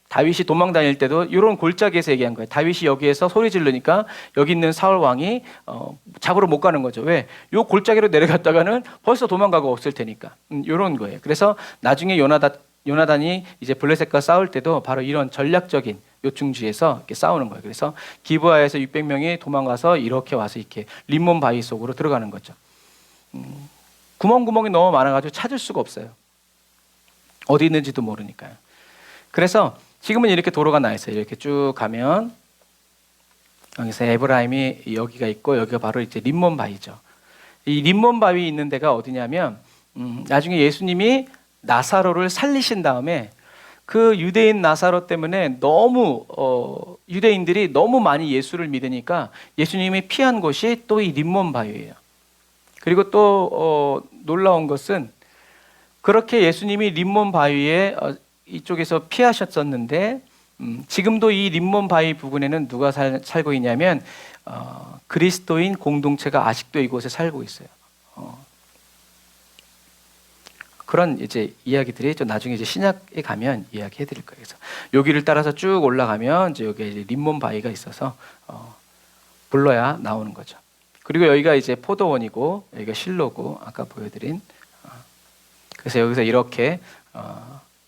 다윗이 도망 다닐 때도 이런 골짜기에서 얘기한 거예요. 다윗이 여기에서 소리 지르니까 여기 있는 사울 왕이 잡으러 못 가는 거죠. 왜? 요 골짜기로 내려갔다가는 벌써 도망가고 없을 테니까. 이런 거예요. 그래서 나중에 요나단이 이제 블레셋과 싸울 때도 바로 이런 전략적인 요충지에서 이렇게 싸우는 거예요. 그래서 기브아에서 600명이 도망가서 이렇게 와서 이렇게 림몬 바위 속으로 들어가는 거죠. 구멍이 너무 많아가지고 찾을 수가 없어요. 어디 있는지도 모르니까요. 그래서 지금은 이렇게 도로가 나 있어요. 이렇게 쭉 가면 여기서 에브라임이 여기가 있고 여기가 바로 이제 림몬 바위죠. 이 림몬 바위 있는 데가 어디냐면 나중에 예수님이 나사로를 살리신 다음에 그 유대인 나사로 때문에 너무 유대인들이 너무 많이 예수를 믿으니까 예수님이 피한 곳이 또 이 림몬 바위예요. 그리고 또 놀라운 것은 그렇게 예수님이 림몬 바위에 이쪽에서 피하셨었는데 지금도 이 림몬 바위 부근에는 누가 살고 있냐면 그리스도인 공동체가 아직도 이곳에 살고 있어요. 그런 이제 이야기들이 좀 나중에 이제 신약에 가면 이야기해 드릴 거예요. 그래서 여기를 따라서 쭉 올라가면 이제 여기에 이제 림몬 바위가 있어서 불러야 나오는 거죠. 그리고 여기가 이제 포도원이고 여기가 실로고 아까 보여드린 그래서 여기서 이렇게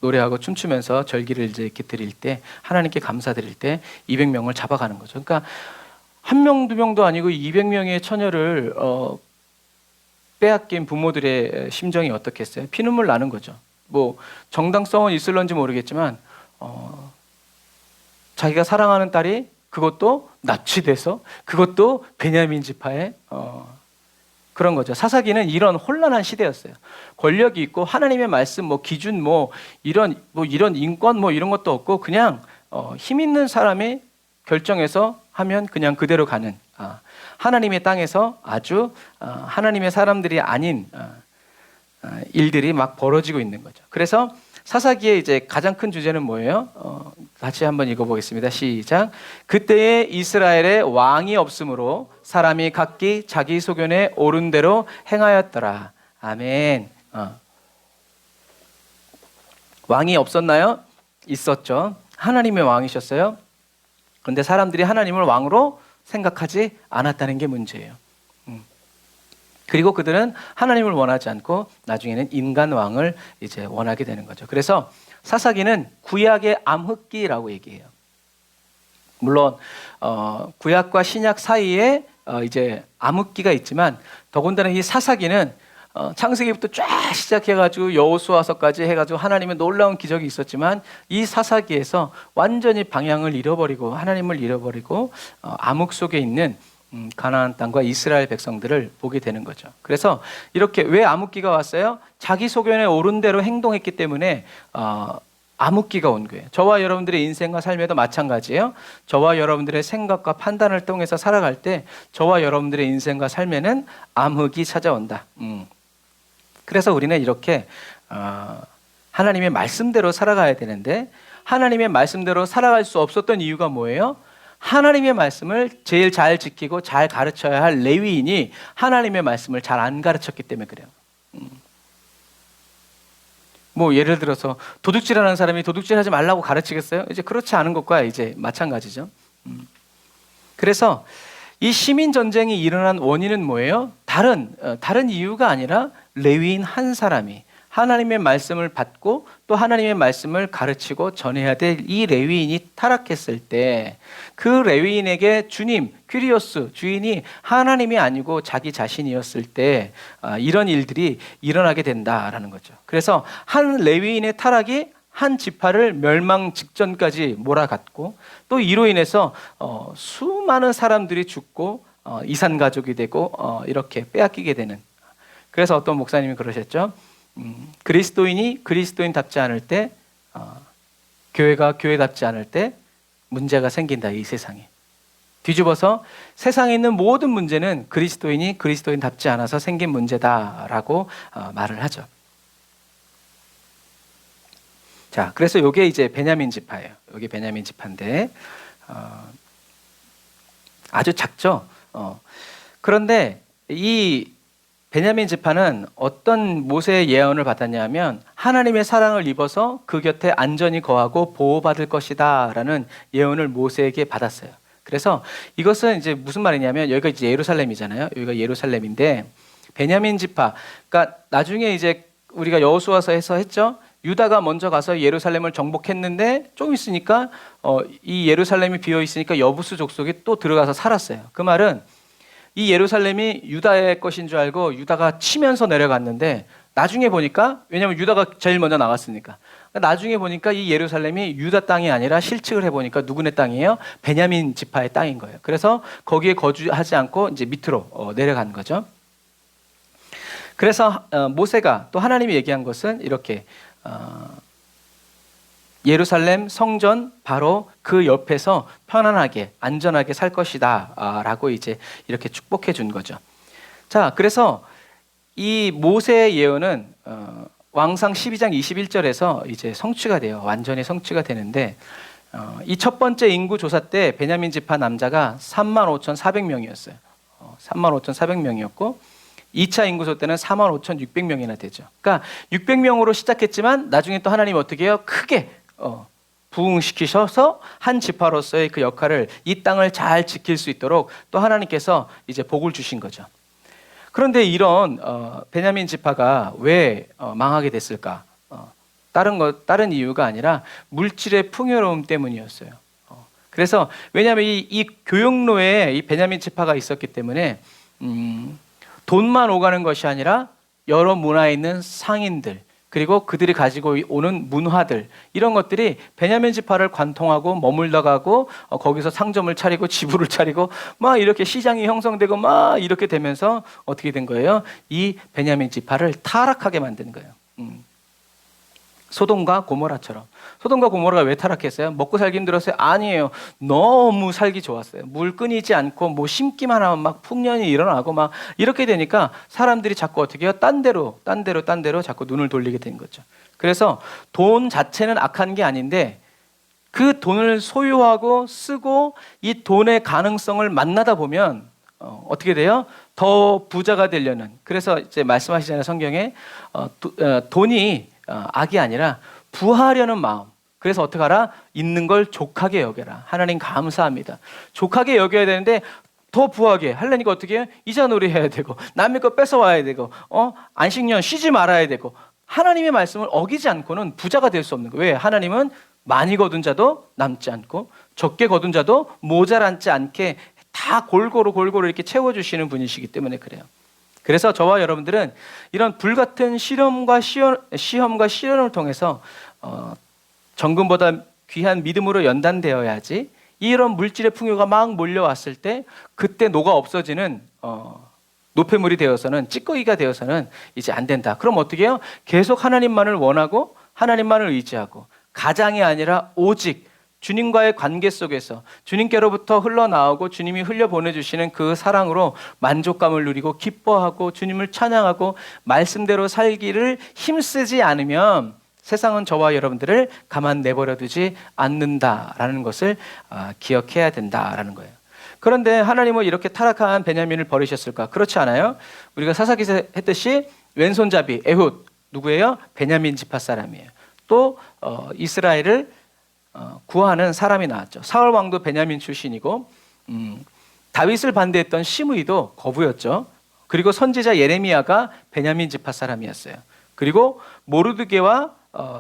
노래하고 춤추면서 절기를 이제 이렇게 드릴 때 하나님께 감사드릴 때 200명을 잡아가는 거죠. 그러니까 한 명, 두 명도 아니고 200명의 처녀를 빼앗긴 부모들의 심정이 어떻겠어요? 피눈물 나는 거죠. 뭐 정당성은 있을런지 모르겠지만 자기가 사랑하는 딸이 그것도 납치돼서 그것도 베냐민 지파의 그런 거죠. 사사기는 이런 혼란한 시대였어요. 권력이 있고 하나님의 말씀, 뭐 기준, 뭐 이런 인권, 뭐 이런 것도 없고 그냥 힘 있는 사람이 결정해서 하면 그냥 그대로 가는 하나님의 땅에서 아주 하나님의 사람들이 아닌 일들이 막 벌어지고 있는 거죠. 그래서 사사기의 이제 가장 큰 주제는 뭐예요? 같이 한번 읽어보겠습니다. 시작. 그때에 이스라엘에 왕이 없으므로 사람이 각기 자기 소견에 옳은 대로 행하였더라. 아멘. 왕이 없었나요? 있었죠. 하나님의 왕이셨어요. 그런데 사람들이 하나님을 왕으로 생각하지 않았다는 게 문제예요. 그리고 그들은 하나님을 원하지 않고 나중에는 인간 왕을 이제 원하게 되는 거죠. 그래서 사사기는 구약의 암흑기라고 얘기해요. 물론 구약과 신약 사이에 이제 암흑기가 있지만 더군다나 이 사사기는 창세기부터 쫙 시작해가지고 여호수아서까지 해가지고 하나님의 놀라운 기적이 있었지만 이 사사기에서 완전히 방향을 잃어버리고 하나님을 잃어버리고 암흑 속에 있는 가나안 땅과 이스라엘 백성들을 보게 되는 거죠. 그래서 이렇게 왜 암흑기가 왔어요? 자기 소견에 옳은 대로 행동했기 때문에 암흑기가 온 거예요. 저와 여러분들의 인생과 삶에도 마찬가지예요. 저와 여러분들의 생각과 판단을 통해서 살아갈 때 저와 여러분들의 인생과 삶에는 암흑이 찾아온다. 그래서 우리는 이렇게 하나님의 말씀대로 살아가야 되는데 하나님의 말씀대로 살아갈 수 없었던 이유가 뭐예요? 하나님의 말씀을 제일 잘 지키고 잘 가르쳐야 할 레위인이 하나님의 말씀을 잘 안 가르쳤기 때문에 그래요. 뭐 예를 들어서 도둑질하는 사람이 도둑질하지 말라고 가르치겠어요? 이제 그렇지 않은 것과 이제 마찬가지죠. 그래서 이 시민 전쟁이 일어난 원인은 뭐예요? 다른 이유가 아니라 레위인 한 사람이 하나님의 말씀을 받고 또 하나님의 말씀을 가르치고 전해야 될 이 레위인이 타락했을 때 그 레위인에게 주님, 퀴리오스, 주인이 하나님이 아니고 자기 자신이었을 때 이런 일들이 일어나게 된다라는 거죠. 그래서 한 레위인의 타락이 한 지파를 멸망 직전까지 몰아갔고 또 이로 인해서 수많은 사람들이 죽고 이산 가족이 되고 이렇게 빼앗기게 되는. 그래서 어떤 목사님이 그러셨죠. 그리스도인이 그리스도인답지 않을 때 교회가 교회답지 않을 때 문제가 생긴다. 이 세상에 뒤집어서 세상에 있는 모든 문제는 그리스도인이 그리스도인답지 않아서 생긴 문제다라고 말을 하죠. 자, 그래서 이게 이제 베냐민 지파예요. 여기 베냐민 지파인데 아주 작죠. 그런데 이 베냐민 지파는 어떤 모세의 예언을 받았냐면 하나님의 사랑을 입어서 그 곁에 안전히 거하고 보호받을 것이다 라는 예언을 모세에게 받았어요. 그래서 이것은 이제 무슨 말이냐면 여기가 이제 예루살렘이잖아요. 여기가 예루살렘인데 베냐민 지파, 그러니까 나중에 이제 우리가 여호수아서에서 했죠. 유다가 먼저 가서 예루살렘을 정복했는데 좀 있으니까 이 예루살렘이 비어 있으니까 여부수 족속이 또 들어가서 살았어요. 그 말은 이 예루살렘이 유다의 것인 줄 알고 유다가 치면서 내려갔는데 나중에 보니까, 왜냐하면 유다가 제일 먼저 나갔으니까, 나중에 보니까 이 예루살렘이 유다 땅이 아니라 실측을 해보니까 누구네 땅이에요? 베냐민 지파의 땅인 거예요. 그래서 거기에 거주하지 않고 이제 밑으로 내려간 거죠. 그래서 모세가 또 하나님이 얘기한 것은 이렇게 예루살렘 성전 바로 그 옆에서 편안하게 안전하게 살 것이다 라고 이제 이렇게 축복해 준 거죠. 자, 그래서 이 모세의 예언은 왕상 12장 21절에서 이제 성취가 돼요. 완전히 성취가 되는데 이 첫 번째 인구 조사 때 베냐민 지파 남자가 35,400명이었어요. 35,400명이었고 2차 인구소 때는 45,600명이나 되죠. 그러니까 600명으로 시작했지만 나중에 또 하나님이 어떻게 해요? 크게 부흥시키셔서 한 지파로서의 그 역할을, 이 땅을 잘 지킬 수 있도록 또 하나님께서 이제 복을 주신 거죠. 그런데 이런 베냐민 지파가 왜 망하게 됐을까? 다른 이유가 아니라 물질의 풍요로움 때문이었어요. 그래서 왜냐하면 이 교역로에 이 베냐민 지파가 있었기 때문에 돈만 오가는 것이 아니라 여러 문화에 있는 상인들, 그리고 그들이 가지고 오는 문화들, 이런 것들이 베냐민 지파를 관통하고 머물다 가고 거기서 상점을 차리고 지부를 차리고 막 이렇게 시장이 형성되고 막 이렇게 되면서 어떻게 된 거예요? 이 베냐민 지파를 타락하게 만든 거예요. 소돔과 고모라처럼. 소돔과 고모라가 왜 타락했어요? 먹고 살기 힘들었어요? 아니에요. 너무 살기 좋았어요. 물 끊이지 않고 뭐 심기만 하면 막 풍년이 일어나고 막 이렇게 되니까 사람들이 자꾸 어떻게 해요? 딴 데로 자꾸 눈을 돌리게 된 거죠. 그래서 돈 자체는 악한 게 아닌데 그 돈을 소유하고 쓰고 이 돈의 가능성을 만나다 보면 어떻게 돼요? 더 부자가 되려는. 그래서 이제 말씀하시잖아요, 성경에 돈이 악이 아니라 부하려는 마음. 그래서 어떻게 하라? 있는 걸 족하게 여겨라. 하나님 감사합니다. 족하게 여겨야 되는데 더 부하게 하려니까 어떻게 해요? 이자놀이 해야 되고 남의 거 뺏어와야 되고 안식년 쉬지 말아야 되고, 하나님의 말씀을 어기지 않고는 부자가 될 수 없는 거예요. 왜? 하나님은 많이 거둔 자도 남지 않고 적게 거둔 자도 모자란지 않게 다 골고루 이렇게 채워주시는 분이시기 때문에 그래요. 그래서 저와 여러분들은 이런 불같은 시험과 시련을 통해서 정금보다 귀한 믿음으로 연단되어야지, 이런 물질의 풍요가 막 몰려왔을 때 그때 녹아 없어지는 노폐물이 되어서는, 찌꺼기가 되어서는 이제 안 된다. 그럼 어떻게 해요? 계속 하나님만을 원하고 하나님만을 의지하고, 가장이 아니라 오직 주님과의 관계 속에서 주님께로부터 흘러나오고 주님이 흘려보내주시는 그 사랑으로 만족감을 누리고 기뻐하고 주님을 찬양하고 말씀대로 살기를 힘쓰지 않으면 세상은 저와 여러분들을 가만 내버려 두지 않는다라는 것을 기억해야 된다라는 거예요. 그런데 하나님은 이렇게 타락한 베냐민을 버리셨을까? 그렇지 않아요. 우리가 사사기서 했듯이 왼손잡이 에훗 누구예요? 베냐민 지파 사람이에요. 또 이스라엘을 구하는 사람이 나왔죠. 사울 왕도 베냐민 출신이고 다윗을 반대했던 시므이도 거부였죠. 그리고 선지자 예레미야가 베냐민 지파 사람이었어요. 그리고 모르드게와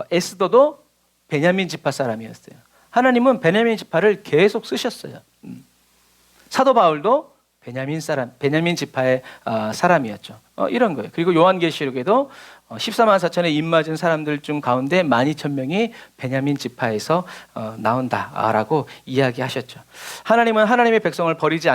에스더도 베냐민 지파 사람이었어요. 하나님은 베냐민 지파를 계속 쓰셨어요. 사도 바울도 베냐민 지파의 사람이었죠. 이런 거예요. 그리고 요한계시록에도 14만 4천에 입맞은 사람들 중 가운데 12,000명이 베냐민 지파에서 나온다라고 이야기하셨죠. 하나님은 하나님의 백성을 버리지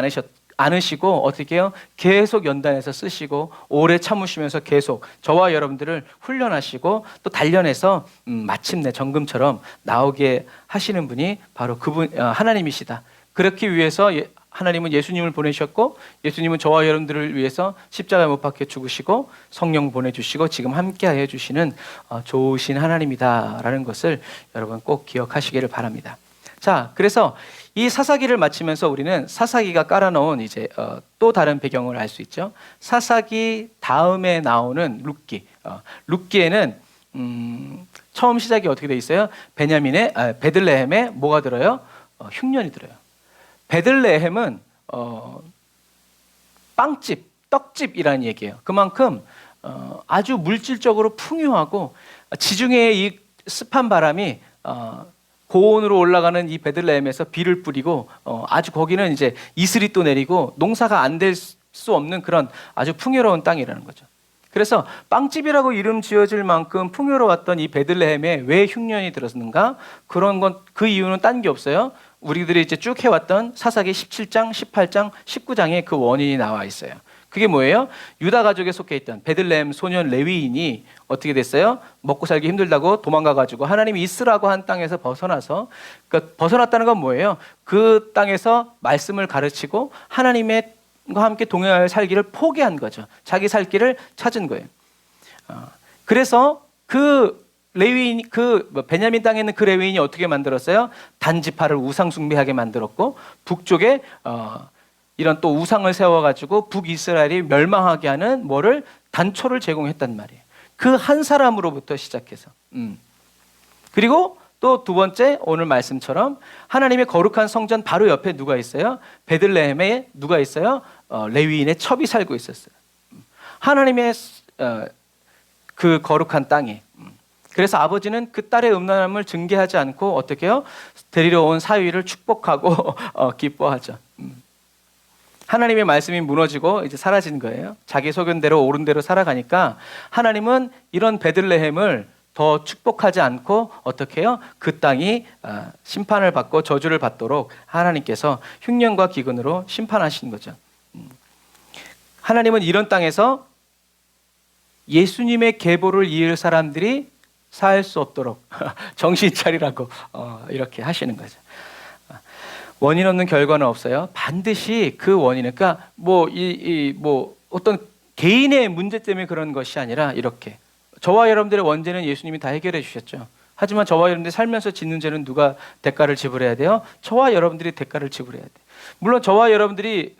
않으시고 어떻게 해요? 계속 연단해서 쓰시고 오래 참으시면서 계속 저와 여러분들을 훈련하시고 또 단련해서 마침내 정금처럼 나오게 하시는 분이 바로 그분 하나님이시다. 그렇기 위해서 하나님은 예수님을 보내셨고, 예수님은 저와 여러분들을 위해서 십자가에 못 박혀 죽으시고 성령 보내주시고 지금 함께하여 주시는 좋으신 하나님이다라는 것을 여러분 꼭 기억하시기를 바랍니다. 자, 그래서 이 사사기를 마치면서 우리는 사사기가 깔아놓은 이제 또 다른 배경을 알 수 있죠. 사사기 다음에 나오는 룻기. 룻기에는 처음 시작이 어떻게 돼 있어요? 베들레헴에 뭐가 들어요? 흉년이 들어요. 베들레헴은 빵집, 떡집이라는 얘기예요. 그만큼 아주 물질적으로 풍요하고 지중해의 이 습한 바람이 고온으로 올라가는 이 베들레헴에서 비를 뿌리고 아주 거기는 이제 이슬이 또 내리고 농사가 안 될 수 없는 그런 아주 풍요로운 땅이라는 거죠. 그래서 빵집이라고 이름 지어질 만큼 풍요로웠던 이 베들레헴에 왜 흉년이 들었는가? 그 이유는 딴 게 없어요. 우리들이 이제 쭉 해왔던 사사기 17장, 18장, 19장에 그 원인이 나와 있어요. 그게 뭐예요? 유다 가족에 속해 있던 베들레헴 소년 레위인이 어떻게 됐어요? 먹고 살기 힘들다고 도망가가지고 하나님이 있으라고 한 땅에서 벗어나서, 그러니까 벗어났다는 건 뭐예요? 그 땅에서 말씀을 가르치고 하나님과 함께 동행하여 살기를 포기한 거죠. 자기 살 길을 찾은 거예요. 그래서 베냐민 땅에 있는 그 레위인이 어떻게 만들었어요? 단지파를 우상 숭배하게 만들었고, 북쪽에 이런 또 우상을 세워가지고 북이스라엘이 멸망하게 하는 뭐를 단초를 제공했단 말이에요. 그 한 사람으로부터 시작해서. 그리고 또 두 번째 오늘 말씀처럼 하나님의 거룩한 성전 바로 옆에 누가 있어요? 베들레헴에 누가 있어요? 레위인의 첩이 살고 있었어요. 하나님의 그 거룩한 땅에. 그래서 아버지는 그 딸의 음란함을 증개하지 않고 어떻게 해요? 데리러 온 사위를 축복하고 기뻐하죠. 하나님의 말씀이 무너지고 이제 사라진 거예요. 자기 소견대로 옳은 대로 살아가니까 하나님은 이런 베들레헴을 더 축복하지 않고 어떻게 해요? 그 땅이 심판을 받고 저주를 받도록 하나님께서 흉년과 기근으로 심판하신 거죠. 하나님은 이런 땅에서 예수님의 계보를 이을 사람들이 살 수 없도록 정신 차리라고 이렇게 하시는 거죠. 원인 없는 결과는 없어요. 반드시 그 원인은, 그러니까 뭐 어떤 개인의 문제 때문에 그런 것이 아니라 이렇게 저와 여러분들의 원죄는 예수님이 다 해결해 주셨죠. 하지만 저와 여러분들이 살면서 짓는 죄는 누가 대가를 지불해야 돼요? 저와 여러분들이 대가를 지불해야 돼요. 물론 저와 여러분들이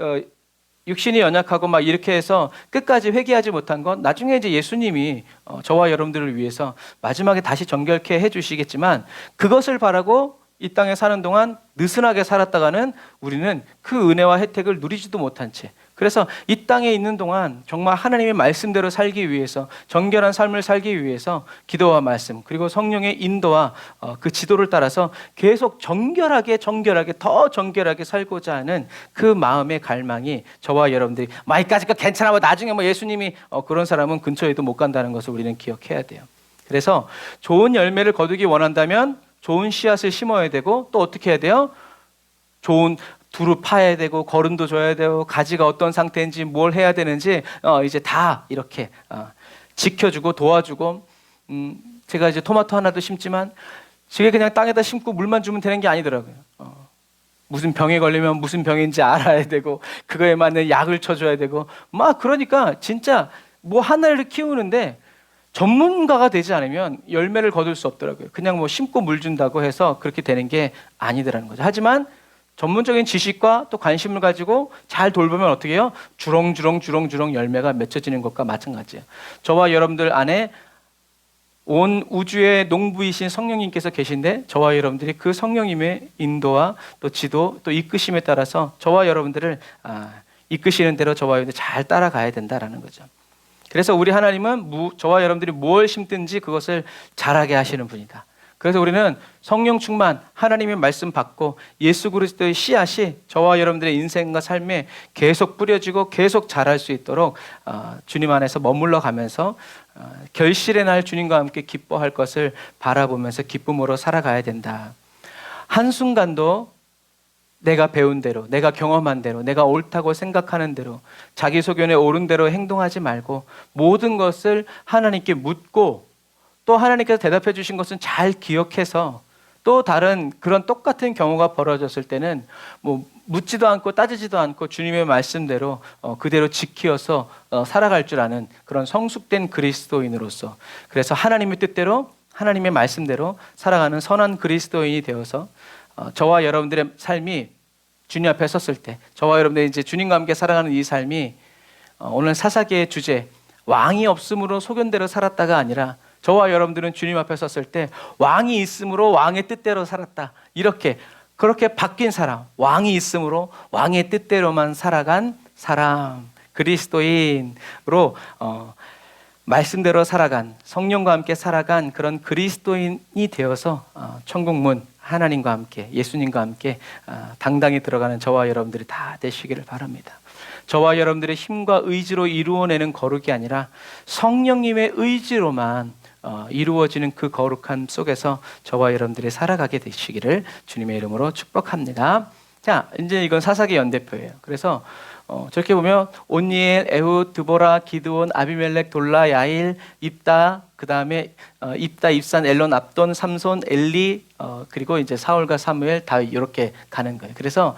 육신이 연약하고 막 이렇게 해서 끝까지 회개하지 못한 건 나중에 이제 예수님이 저와 여러분들을 위해서 마지막에 다시 정결케 해주시겠지만, 그것을 바라고 이 땅에 사는 동안 느슨하게 살았다가는 우리는 그 은혜와 혜택을 누리지도 못한 채, 그래서 이 땅에 있는 동안 정말 하나님의 말씀대로 살기 위해서, 정결한 삶을 살기 위해서 기도와 말씀 그리고 성령의 인도와 그 지도를 따라서 계속 정결하게 더 정결하게 살고자 하는 그 마음의 갈망이 저와 여러분들이 이까짓 거 괜찮아, 뭐 나중에 뭐 예수님이 그런 사람은 근처에도 못 간다는 것을 우리는 기억해야 돼요. 그래서 좋은 열매를 거두기 원한다면 좋은 씨앗을 심어야 되고, 또 어떻게 해야 돼요? 좋은 두루 파야 되고, 거름도 줘야 되고, 가지가 어떤 상태인지 뭘 해야 되는지 이제 다 이렇게 지켜주고 도와주고. 제가 이제 토마토 하나도 심지만 저게 그냥 땅에다 심고 물만 주면 되는 게 아니더라고요. 무슨 병에 걸리면 무슨 병인지 알아야 되고, 그거에 맞는 약을 쳐줘야 되고, 그러니까 진짜 뭐 하나를 키우는데 전문가가 되지 않으면 열매를 거둘 수 없더라고요. 그냥 뭐 심고 물 준다고 해서 그렇게 되는 게 아니더라는 거죠. 하지만 전문적인 지식과 또 관심을 가지고 잘 돌보면 어떻게 해요? 주렁주렁 열매가 맺혀지는 것과 마찬가지예요. 저와 여러분들 안에 온 우주의 농부이신 성령님께서 계신데, 저와 여러분들이 그 성령님의 인도와 또 지도 또 이끄심에 따라서 저와 여러분들을 이끄시는 대로 저와 여러분들이 잘 따라가야 된다라는 거죠. 그래서 우리 하나님은 저와 여러분들이 뭘 심든지 그것을 자라게 하시는 분이다. 그래서 우리는 성령 충만, 하나님의 말씀 받고 예수 그리스도의 씨앗이 저와 여러분들의 인생과 삶에 계속 뿌려지고 계속 자랄 수 있도록 주님 안에서 머물러 가면서 결실의 날 주님과 함께 기뻐할 것을 바라보면서 기쁨으로 살아가야 된다. 한순간도 내가 배운 대로, 내가 경험한 대로, 내가 옳다고 생각하는 대로, 자기 소견에 옳은 대로 행동하지 말고 모든 것을 하나님께 묻고, 또 하나님께서 대답해 주신 것은 잘 기억해서, 또 다른 그런 똑같은 경우가 벌어졌을 때는 뭐 묻지도 않고 따지지도 않고 주님의 말씀대로 그대로 지키어서 살아갈 줄 아는 그런 성숙된 그리스도인으로서, 그래서 하나님의 뜻대로 하나님의 말씀대로 살아가는 선한 그리스도인이 되어서 저와 여러분들의 삶이 주님 앞에 섰을 때, 저와 여러분들이 이제 주님과 함께 살아가는 이 삶이 오늘 사사기의 주제, 왕이 없으므로 소견대로 살았다가 아니라 저와 여러분들은 주님 앞에 섰을 때 왕이 있으므로 왕의 뜻대로 살았다, 그렇게 바뀐 사람, 왕이 있으므로 왕의 뜻대로만 살아간 사람, 그리스도인으로 말씀대로 살아간, 성령과 함께 살아간 그런 그리스도인이 되어서 천국문 하나님과 함께, 예수님과 함께 당당히 들어가는 저와 여러분들이 다 되시기를 바랍니다. 저와 여러분들의 힘과 의지로 이루어내는 거룩이 아니라 성령님의 의지로만 이루어지는 그 거룩함 속에서 저와 여러분들이 살아가게 되시기를 주님의 이름으로 축복합니다. 자, 이제 이건 사사기 연대표예요. 그래서 저렇게 보면 온니엘, 에훗, 드보라, 기드온, 아비멜렉, 돌라, 야일, 입다, 그 다음에 입다, 입산, 엘론, 압돈, 삼손, 엘리, 그리고 이제 사울과 사무엘, 다윗, 이렇게 가는 거예요. 그래서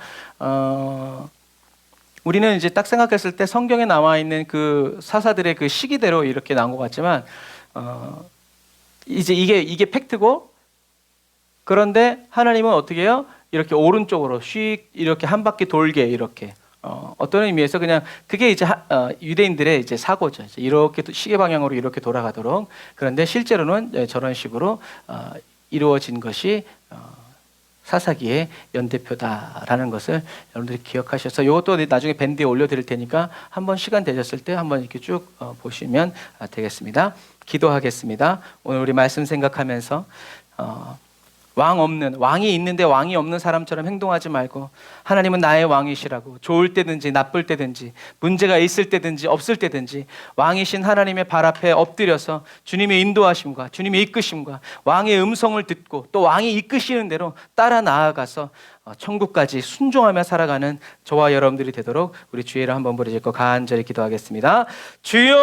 우리는 이제 딱 생각했을 때 성경에 나와 있는 그 사사들의 그 시기대로 이렇게 나온 것 같지만 이제 이게 팩트고, 그런데 하나님은 어떻게 해요? 이렇게 오른쪽으로 휙 이렇게 한 바퀴 돌게 이렇게 어떤 의미에서 그냥 그게 이제 유대인들의 이제 사고죠. 이제 이렇게 시계 방향으로 이렇게 돌아가도록. 그런데 실제로는 저런 식으로 이루어진 것이 사사기의 연대표다라는 것을 여러분들이 기억하셔서 이것도 나중에 밴드에 올려드릴 테니까 한번 시간 되셨을 때 한번 이렇게 쭉 보시면 되겠습니다. 기도하겠습니다. 오늘 우리 말씀 생각하면서 왕이 있는데 왕이 없는 사람처럼 행동하지 말고 하나님은 나의 왕이시라고, 좋을 때든지 나쁠 때든지 문제가 있을 때든지 없을 때든지 왕이신 하나님의 발 앞에 엎드려서 주님의 인도하심과 주님의 이끄심과 왕의 음성을 듣고 또 왕이 이끄시는 대로 따라 나아가서 천국까지 순종하며 살아가는 저와 여러분들이 되도록 우리 주의를 한번 부르짖고 간절히 기도하겠습니다. 주여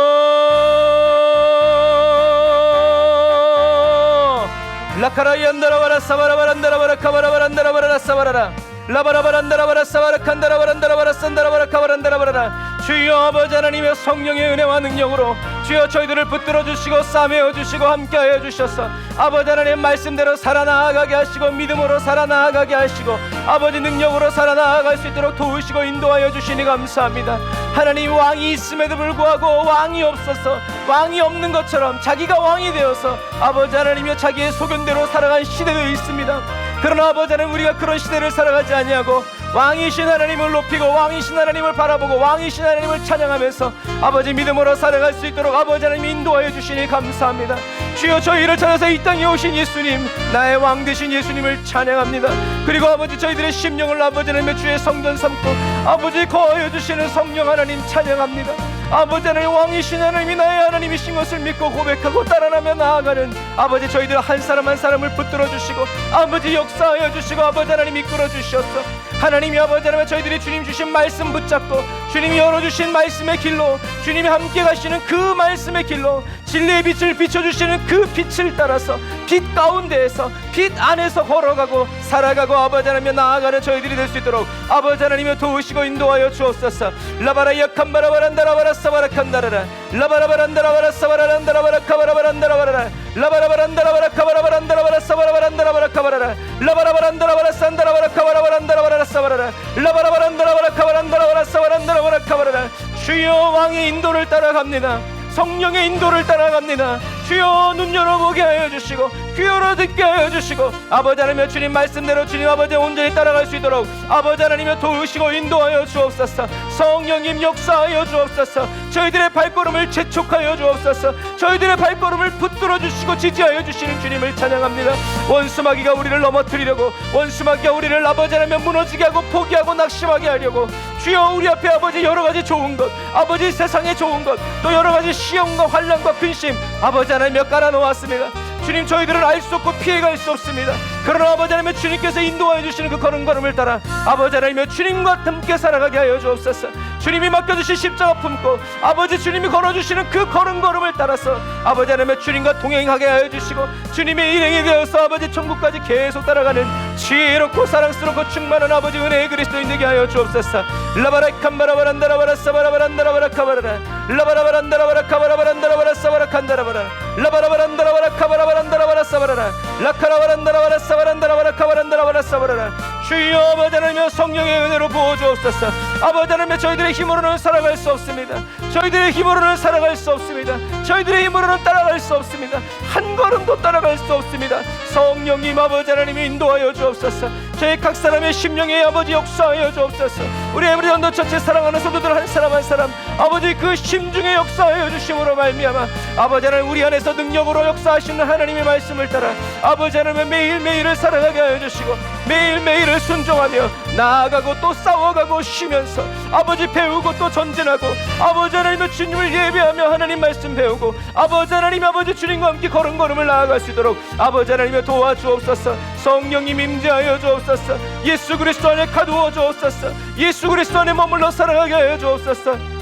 라카라이안다라바라 사바라바란다라바라 카바라바란다라바라 사바라라 라바라바란다라바라 사바라칸다라바란다라바라 산다라바라 카바란다라바라 주여 아버지 하나님의 성령의 은혜와 능력으로 주여 저희들을 붙들어 주시고 싸매어 주시고 함께하여 주셔서 아버지 하나님 말씀대로 살아나가게 하시고 믿음으로 살아나가게 하시고 아버지 능력으로 살아나갈 수 있도록 도우시고 인도하여 주시니 감사합니다. 하나님 왕이 있음에도 불구하고 왕이 없어서 왕이 없는 것처럼 자기가 왕이 되어서 아버지 하나님이 자기의 소견대로 살아간 시대도 있습니다. 그러나 아버지 하나님 우리가 그런 시대를 살아가지 아니하고 왕이신 하나님을 높이고 왕이신 하나님을 바라보고 왕이신 하나님을 찬양하면서 아버지 믿음으로 살아갈 수 있도록 아버지 하나님 인도하여 주시니 감사합니다. 주여 저희를 찾아서 이 땅에 오신 예수님, 나의 왕 되신 예수님을 찬양합니다. 그리고 아버지 저희들의 심령을 아버지 하나님의 주의 성전 삼고 아버지 거하여 주시는 성령 하나님 찬양합니다. 아버지 하나님 왕이신 하나님이 나의 하나님이신 것을 믿고 고백하고 따라가며 나아가는 아버지 저희들 한 사람 한 사람을 붙들어 주시고 아버지 역사하여 주시고 아버지 하나님 이끌어 주셔서 하나님이 아버지 하나님 저희들이 주님 주신 말씀 붙잡고 주님이 열어주신 말씀의 길로 주님이 함께 가시는 그 말씀의 길로 진리의 빛을 비춰주시는 그 빛을 따라서 빛 가운데에서 빛 안에서 걸어가고 살아가고 아버지 하나님 나아가는 저희들이 될 수 있도록 아버지 하나님이 도우시고 인도하여 주옵소서. 라바라 약한바라바란다라바라 사바라칸다라라 라바라바란다라바라 사바라란다라바라 카바라바란다라바라 라바라바란다라바라 카바라바란다라바라 사바라바란다라바라 카바라라 라바라바란다라바라 산다라바라 카바라바란다라바라 사바라라 라바라바란다라바라 카바란다라바라 사바란다라바라 카바라라 주여 왕의 인도를 따라갑니다. 성령의 인도를 따라갑니다. 주여 눈 열어보게 하여 주시고 귀 열어 듣게 하여 주시고 아버지 하나님의 주님 말씀대로 주님 아버지 온전히 따라갈 수 있도록 아버지 하나님의 도우시고 인도하여 주옵소서. 성령님 역사하여 주옵소서. 저희들의 발걸음을 재촉하여 주옵소서. 저희들의 발걸음을 붙들어 주시고 지지하여 주시는 주님을 찬양합니다. 원수마귀가 우리를 넘어뜨리려고 원수마귀가 우리를 아버지 하나님 무너지게 하고 포기하고 낙심하게 하려고 주여 우리 앞에 아버지 여러가지 좋은 것 아버지 세상에 좋은 것 또 여러가지 시험과 환난과 근심 아버지 하나님 깔아놓았습니다. 주님 저희들은 알 수 없고 피해갈 수 없습니다. 그러나 아버지 하나님 주님께서 인도하여 주시는 그 걸음걸음을 따라 아버지 하나님 주님과 함께 살아가게 하여 주옵소서. 주님이 맡겨주신 십자가 품고 아버지 주님이 걸어주시는 그 걸음걸음을 따라서 아버지 하나님 주님과 동행하게 하여 주시고 주님의 일행이 되어서 아버지 천국까지 계속 따라가는 지혜롭고 사랑스럽고 충만한 아버지 은혜의 그리스도인 되게 하여 주옵소서. 라바라칸바라바란다라바라 사바라바란다라바라 카바라라 라바라바란다라바라 카바라바란다라바라 사바라칸다라바라 라바라바란다라바라 카바라바란다라바라 사바라라 라카라바란다라바라 사바란다라바라 카바란다라바라 사바라라 주여 아버지 하나님의 성령의 은혜로 부어주옵소서. 아버지 하나님의 저희들의 힘으로는 살아갈 수 없습니다. 저희들의 힘으로는 살아갈 수 없습니다. 저희들의 힘으로는 따라갈 수 없습니다. 한 걸음도 따라갈 수 없습니다. 성령님 아버지 하나님이 인도하여 주옵소서. 저희 각 사람의 심령의 아버지 역사하여 주옵소서. 우리 에브리 언더 전체 사랑하는 성도들 한 사람 한 사람 아버지 그 심중에 역사하여 주심으로 말미암아 아버지 하나님 우리 안에서 능력으로 역사하시는 하나님의 말씀을 따라 아버지 하나님 매일매일을 살아가게 하여 주시고 매일매일을 순종하며 나아가고 또 싸워가고 쉬면서 아버지 배우고 또 전진하고 아버지 하나님의 주님을 예배하며 하나님 말씀 배우고 아버지 하나님 아버지 주님과 함께 걸음걸음을 나아갈 수 있도록 아버지 하나님의 도와주옵소서. 성령님 임재하여 주옵소서. 예수 그리스도 안에 가두어 주옵소서. 예수 그리스도 안에 머물러 살아가게 하여 주옵소서.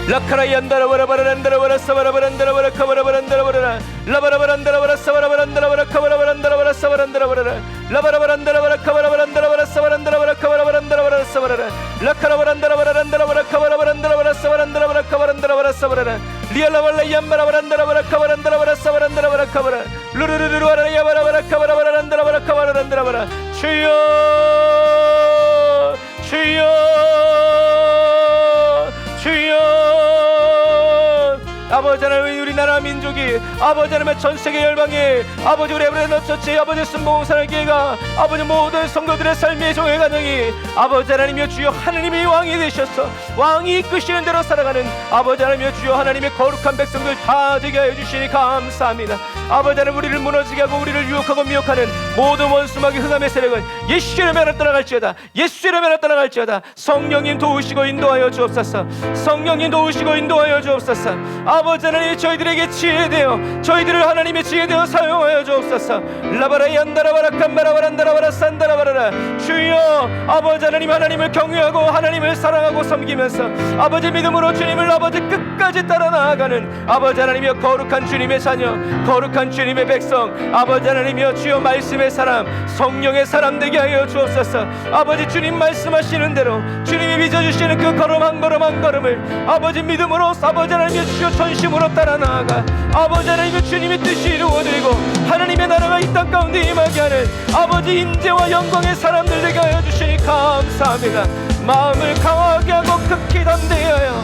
라카라이안다라바라바란다라바라 사바라바란다라바라 카바라바란다라바라 라바라바란다라바라 사바라바란다라바라 카바라바란다라바라 사바란다라바라 라바라바란다라바라 카바라바란다라바라 사바란다라바라 카바라바란다라바라 사바라라 라카라바란다라바란다라바라 카바라바란다라바라 사바란다라바라 카바란다라바라 사바라라 리알라발라이안바라바란다라바라 카바란다라바라 사바란다라바라 카바라 루루루루와라야바라바라 카바라바란다라바라 카바라란다라바라 주여 주여 아버지 하나님 우리나라 민족이 아버지 하나님 전 세계 열방에 아버지 우리 에브라임 처치 아버지 순복음사랑 교회가 아버지 모든 성도들의 삶의 종의 가정이 아버지 하나님이여 주여 하나님이 왕이 되셔서 왕이 이끄시는 대로 살아가는 아버지 하나님이여 주여 하나님의 거룩한 백성들 다 되게 하여 주시니 감사합니다. 아버지 하나님 우리를 무너지게 하고 우리를 유혹하고 미혹하는 모든 원수마귀 흑암의 세력은 예수의 이름으로 떠나갈지어다. 예수의 이름으로 떠나갈지어다. 성령님 도우시고 인도하여 주옵소서. 성령님 도우시고 인도하여 주옵소서. 아버지 하나님 저희들에게 지혜되어 저희들을 하나님의 지혜되어 사용하여 주옵소서. 라바라 얀다라바라 칸바라바란다라바라 산다라바라라. 주여 아버지 하나님 하나님을 경외하고 하나님을 사랑하고 섬기면서 아버지 믿음으로 주님을 아버지 끝까지 따라 나아가는 아버지 하나님이여 거룩한 주님의 자녀 거룩한 주님의 백성 아버지 하나님이여 주여 말씀의 사람 성령의 사람 되게 하여 주옵소서. 아버지 주님 말씀하시는 대로 주님이 빚어주시는 그 걸음 한 걸음 한 걸음을 아버지 믿음으로 아버지 하나님의 주여 전심으로 따라 나아가 아버지 하나님의 주님의 뜻이 이루어지고 하나님의 나라가 이 땅 가운데 임하게 하는 아버지 임재와 영광의 사람들 되게 하여 주시니 감사합니다. 마음을 강하게 하고 극히 담대히 하여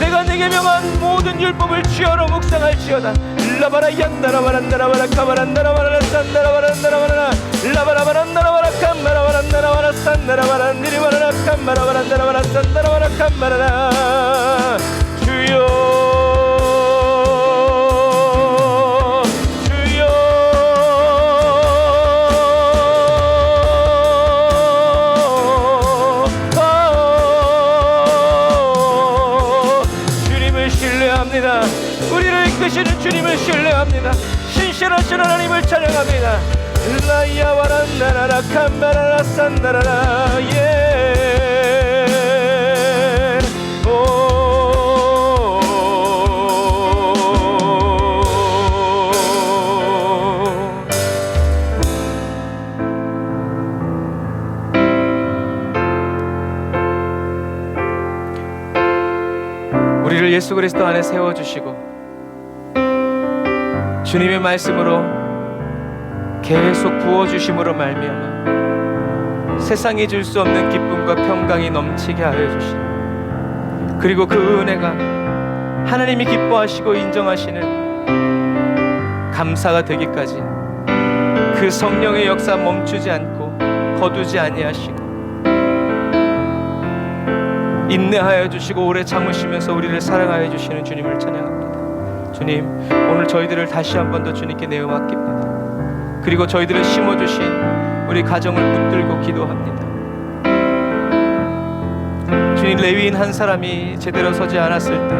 내가 네게 명한 모든 율법을 주여로 묵상할지어다. 라바라 얀다라바란다라바라 카바란다라바라 산다라바란다라바라 라바라바란다라바라 캄바라바란다라바라 산다라바라 니리바라라 캄바라바란다라바라 산다라바라 캄바라라. 주여 우리를 이끄시는 주님을 신뢰합니다. 신실하신 하나님을 찬양합니다. 라이야와란나라라 캄바라라 산다라라 예 우리를 예수 그리스도 안에 세워주시고 주님의 말씀으로 계속 부어주심으로 말미암아 세상이 줄 수 없는 기쁨과 평강이 넘치게 하여 주시고 그리고 그 은혜가 하나님이 기뻐하시고 인정하시는 감사가 되기까지 그 성령의 역사 멈추지 않고 거두지 아니하시고 인내하여 주시고 오래 참으시면서 우리를 사랑하여 주시는 주님을 찬양합니다. 주님 오늘 저희들을 다시 한 번 더 주님께 내어 맡깁니다. 그리고 저희들을 심어주신 우리 가정을 붙들고 기도합니다. 주님 레위인 한 사람이 제대로 서지 않았을 때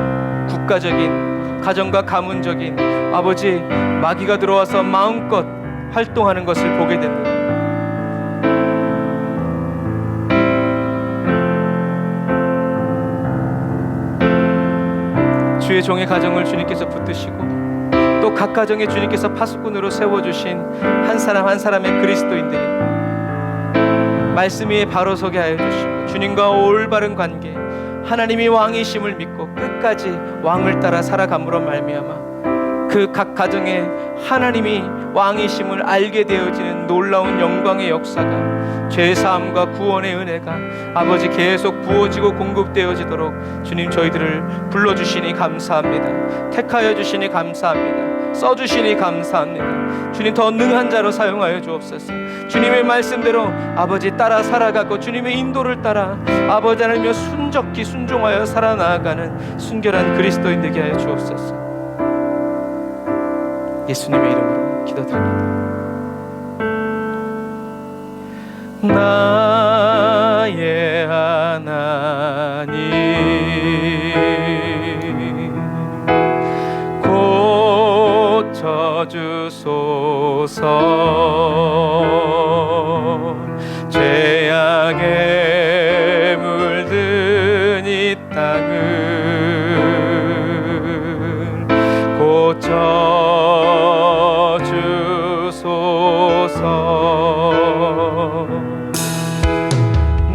국가적인 가정과 가문적인 아버지 마귀가 들어와서 마음껏 활동하는 것을 보게 됩니다. 주의 종의 가정을 주님께서 붙드시고 또 각 가정에 주님께서 파수꾼으로 세워주신 한 사람 한 사람의 그리스도인들이 말씀 위에 바로 서게 하여 주시고 주님과 올바른 관계 하나님이 왕이심을 믿고 끝까지 왕을 따라 살아감으로 말미암아 그 각 가정에 하나님이 왕이심을 알게 되어지는 놀라운 영광의 역사가 죄사함과 구원의 은혜가 아버지 계속 부어지고 공급되어지도록 주님 저희들을 불러주시니 감사합니다. 택하여 주시니 감사합니다. 써주시니 감사합니다. 주님 더 능한 자로 사용하여 주옵소서. 주님의 말씀대로 아버지 따라 살아가고 주님의 인도를 따라 아버지 하나님여 순적히 순종하여 살아나가는 순결한 그리스도인 되게 하여 주옵소서. 예수님의 이름으로 기도드립니다. 나의 하나님 고쳐주소서. 죄악에 물든 이 땅을 고쳐주소서.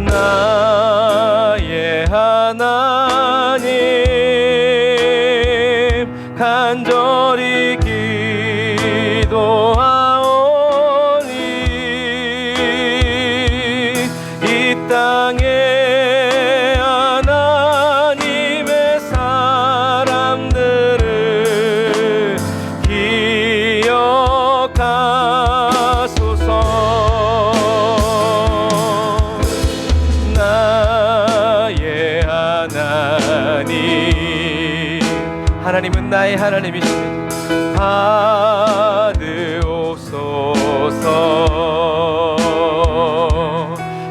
나의 하나님 간절히 기도하오니 이 땅에 하나님의 사람들을 하나님은 나의 하나님이시며 받으옵소서.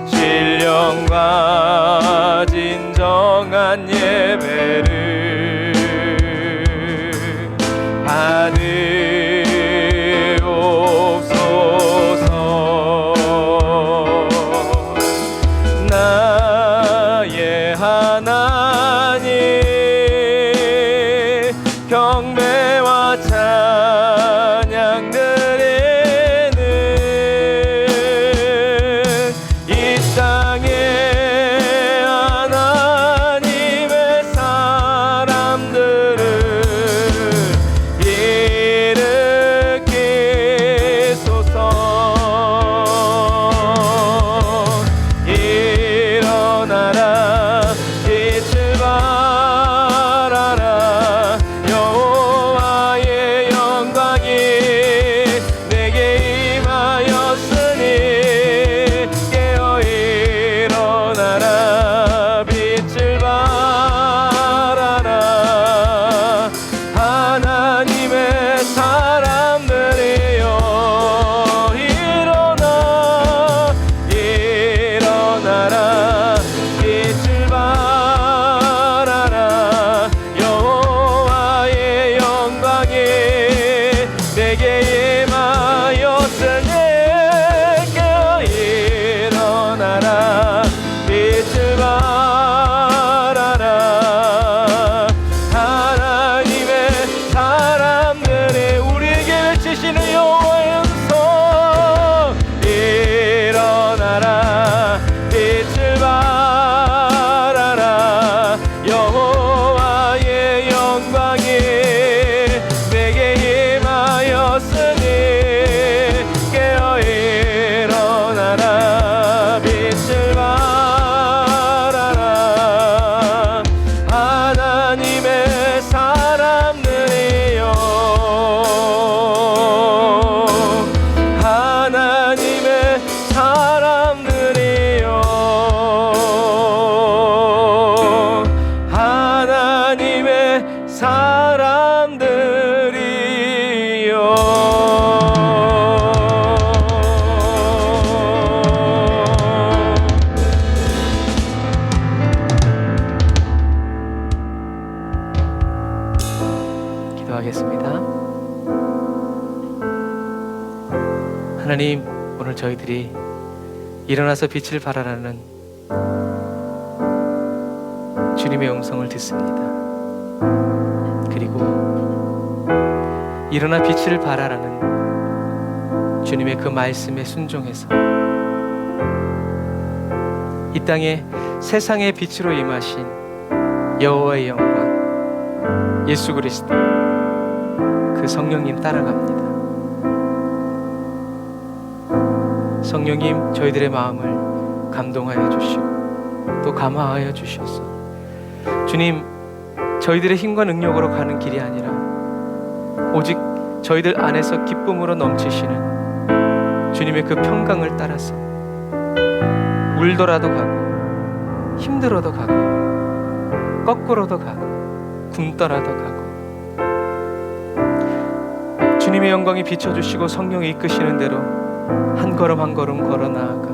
신령과 진정한 예배를 받으옵소서. 나의 하나님 경배와 찬양 드리는 이 땅의 하나님의 사람들을 일으키소서. 일어나라 빛을 발하라. 여호와의 영광이 내게 임하였으니 깨어 일어나라 빛을 발하라. 하나님의 사람들이여 일어나 일어나라 빛을 발하라. 여호와의 영광이 내게 임하였으니 깨어 일어나라 빛을 발하라. 하나님의 사람들이 우리에게 외치시는 여호와의 음성. 일어나라 빛을 발하라. 여호와의 영광이 내게 임하였으니 깨어 일어나라 빛을 발하라. 하나님의 사람들이여 하나님의 사람들이여 하나님의 사람들이여. 기도하겠습니다. 하나님, 오늘 저희들이 일어나서 빛을 발하라는 주님의 음성을 듣습니다. 그리고 일어나 빛을 발하라는 주님의 그 말씀에 순종해서 이 땅에 세상의 빛으로 임하신 여호와의 영광 예수 그리스도 그 성령님 따라갑니다. 성령님, 저희들의 마음을 감동하여 주시고 또 감화하여 주셔서 주님, 저희들의 힘과 능력으로 가는 길이 아니라 오직 저희들 안에서 기쁨으로 넘치시는 주님의 그 평강을 따라서 울더라도 가고 힘들어도 가고 거꾸로도 가고 굶더라도 가고 주님의 영광이 비춰주시고 성령이 이끄시는 대로 한 걸음 한 걸음 걸어 나아가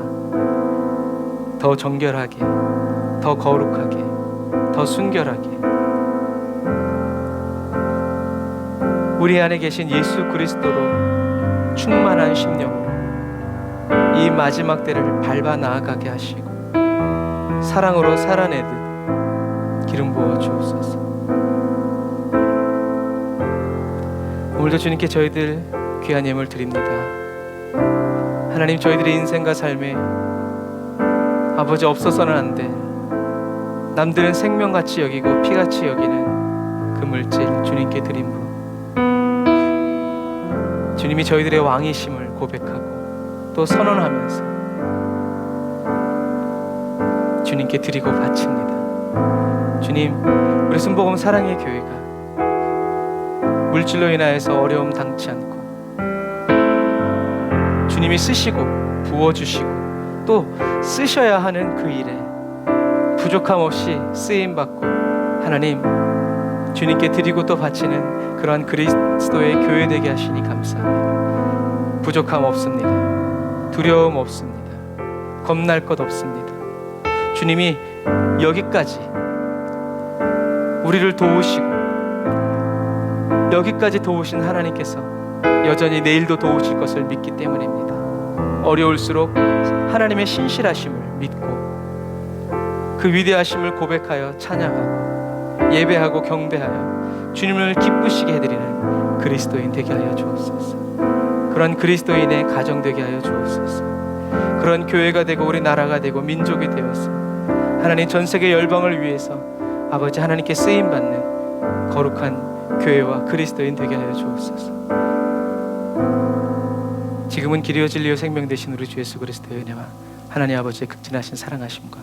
더 정결하게, 더 거룩하게, 더 순결하게 우리 안에 계신 예수 그리스도로 충만한 심령으로 이 마지막 때를 밟아 나아가게 하시고 사랑으로 살아내듯 기름 부어 주옵소서. 오늘도 주님께 저희들 귀한 예물 드립니다. 하나님, 저희들의 인생과 삶에 아버지 없어서는 안 돼 남들은 생명같이 여기고 피같이 여기는 그 물질 주님께 드림으로 주님이 저희들의 왕이심을 고백하고 또 선언하면서 주님께 드리고 바칩니다. 주님, 우리 순복음 사랑의 교회가 물질로 인하여서 어려움 당치 않고 주님이 쓰시고 부어주시고 또 쓰셔야 하는 그 일에 부족함 없이 쓰임받고 하나님 주님께 드리고 또 바치는 그러한 그리스도의 교회 되게 하시니 감사합니다. 부족함 없습니다. 두려움 없습니다. 겁날 것 없습니다. 주님이 여기까지 우리를 도우시고 여기까지 도우신 하나님께서 여전히 내일도 도우실 것을 믿기 때문입니다. 어려울수록 하나님의 신실하심을 믿고 그 위대하심을 고백하여 찬양하고 예배하고 경배하여 주님을 기쁘시게 해드리는 그리스도인 되게 하여 주옵소서. 그런 그리스도인의 가정 되게 하여 주옵소서. 그런 교회가 되고 우리 나라가 되고 민족이 되어서 하나님 전 세계 열방을 위해서 아버지 하나님께 쓰임받는 거룩한 교회와 그리스도인 되게 하여 주옵소서. 지금은 길이요 진리요 생명 되신 우리 주 예수 그리스도의 은혜와 하나님 아버지의 극진하신 사랑하심과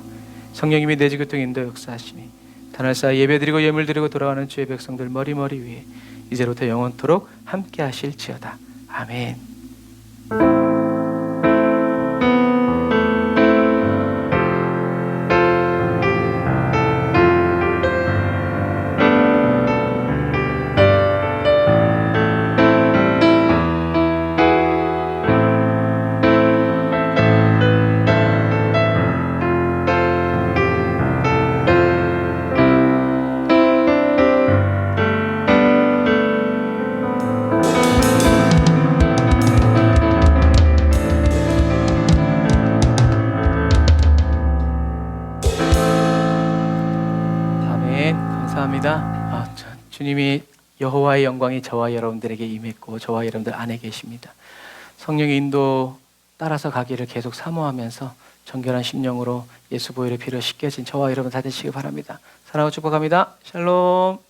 성령님이 내주 교통 인도 역사하심이 단할사 예배드리고 예물드리고 돌아가는 주의 백성들 머리머리 위에 이제로부터 영원토록 함께 하실지어다. 아멘. 감사합니다. 주님이 여호와의 영광이 저와 여러분들에게 임했고 저와 여러분들 안에 계십니다. 성령의 인도 따라서 가기를 계속 사모하면서 정결한 심령으로 예수 보혈의 피로 씻겨진 저와 여러분 다 되시기 바랍니다. 사랑하고 축복합니다. 샬롬.